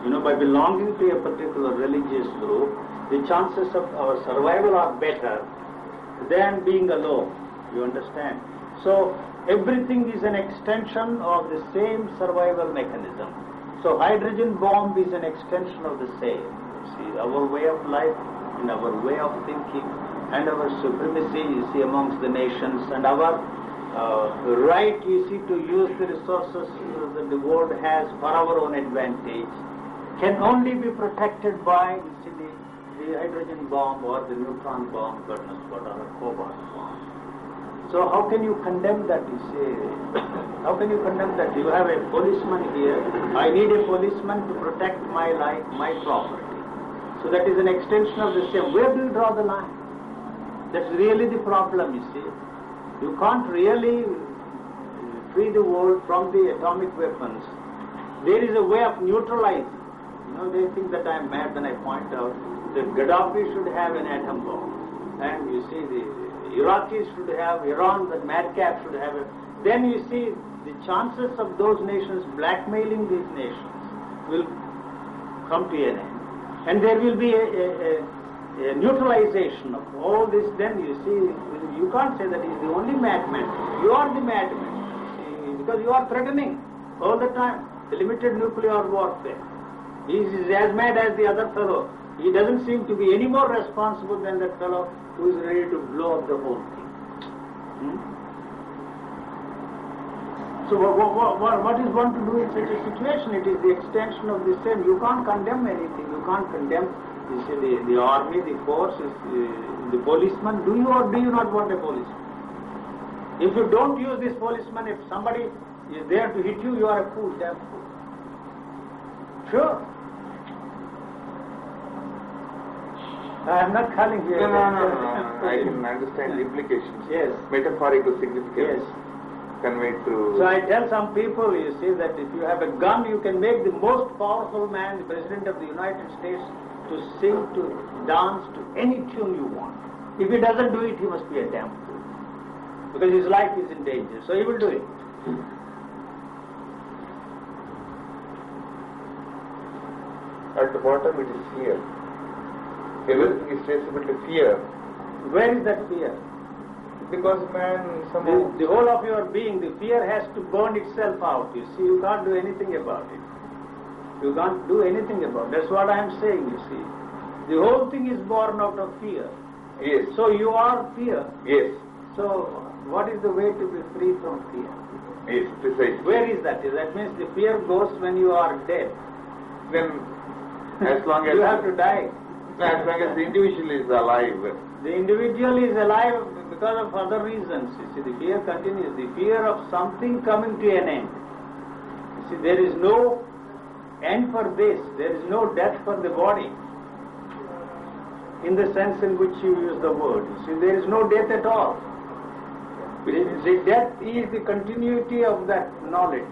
You know, by belonging to a particular religious group, the chances of our survival are better than being alone. You understand? So, everything is an extension of the same survival mechanism. So, hydrogen bomb is an extension of the same. You see, our way of life, in our way of thinking, and our supremacy, you see, amongst the nations, and our right, you see, to use the resources that the world has for our own advantage, can only be protected by, you see, the hydrogen bomb or the neutron bomb, God knows what, or a cobalt bomb. So how can you condemn that, you say? How can you condemn that? You have a policeman here. I need a policeman to protect my life, my property. So that is an extension of the same. Where do you draw the line? That's really the problem, you see. You can't really free the world from the atomic weapons. There is a way of neutralizing. You know, they think that I am mad when I point out that Gaddafi should have an atom bomb. And you see, the Iraqis should have, Iran, that madcap should have it. Then you see, the chances of those nations blackmailing these nations will come to an end. And there will be a neutralization of all this. Then you see, you can't say that he is the only madman. You are the madman, because you are threatening all the time the limited nuclear warfare. He is as mad as the other fellow. He doesn't seem to be any more responsible than that fellow who is ready to blow up the whole thing. So what is one to do in such a situation? It is the extension of the same. You can't condemn anything. You can't condemn, you see, the army, the force, the policeman. Do you or do you not want a policeman? If you don't use this policeman, if somebody is there to hit you, you are a fool, damn fool. Sure. I am not calling you. No. I can understand the implications. Yes. Metaphorical significance. Yes. Conveyed through. So I tell some people, you see, that if you have a gun, you can make the most powerful man, the President of the United States, to sing, to dance, to any tune you want. If he doesn't do it, he must be a damn fool. Because his life is in danger. So he will do it. At the bottom it is fear. Everything is traceable to fear. Where is that fear? Because man somehow... The whole of your being, the fear has to burn itself out. You see, you can't do anything about it. You can't do anything about it. That's what I am saying, you see. The whole thing is born out of fear. Yes. So you are fear. Yes. So what is the way to be free from fear? Yes, precisely. Where is that? That means the fear goes when you are dead. Then, as long as... You have to die. As long as the individual is alive. The individual is alive because of other reasons. You see, the fear continues. The fear of something coming to an end. You see, there is no end for this. There is no death for the body. In the sense in which you use the word. You see, there is no death at all. The death is the continuity of that knowledge.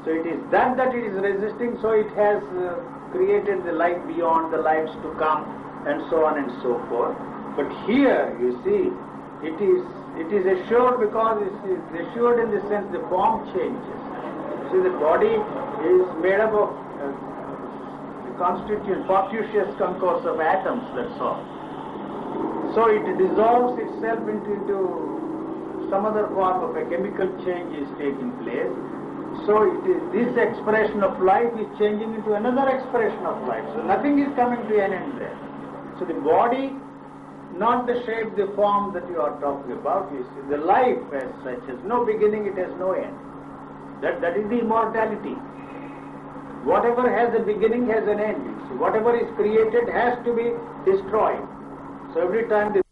So it is that it is resisting, so it has created the life beyond, the lives to come, and so on and so forth. But here, you see, it is assured because it is assured in the sense the form changes. You see, the body is made up of constituent, fortuitous concourse of atoms, that's all. So it dissolves itself into some other form of a chemical change is taking place. So it is this expression of life is changing into another expression of life. So nothing is coming to an end there. So the body, not the shape, the form that you are talking about, you see, the life as such has no beginning, it has no end. That is the immortality. Whatever has a beginning has an end. So whatever is created has to be destroyed. So every time the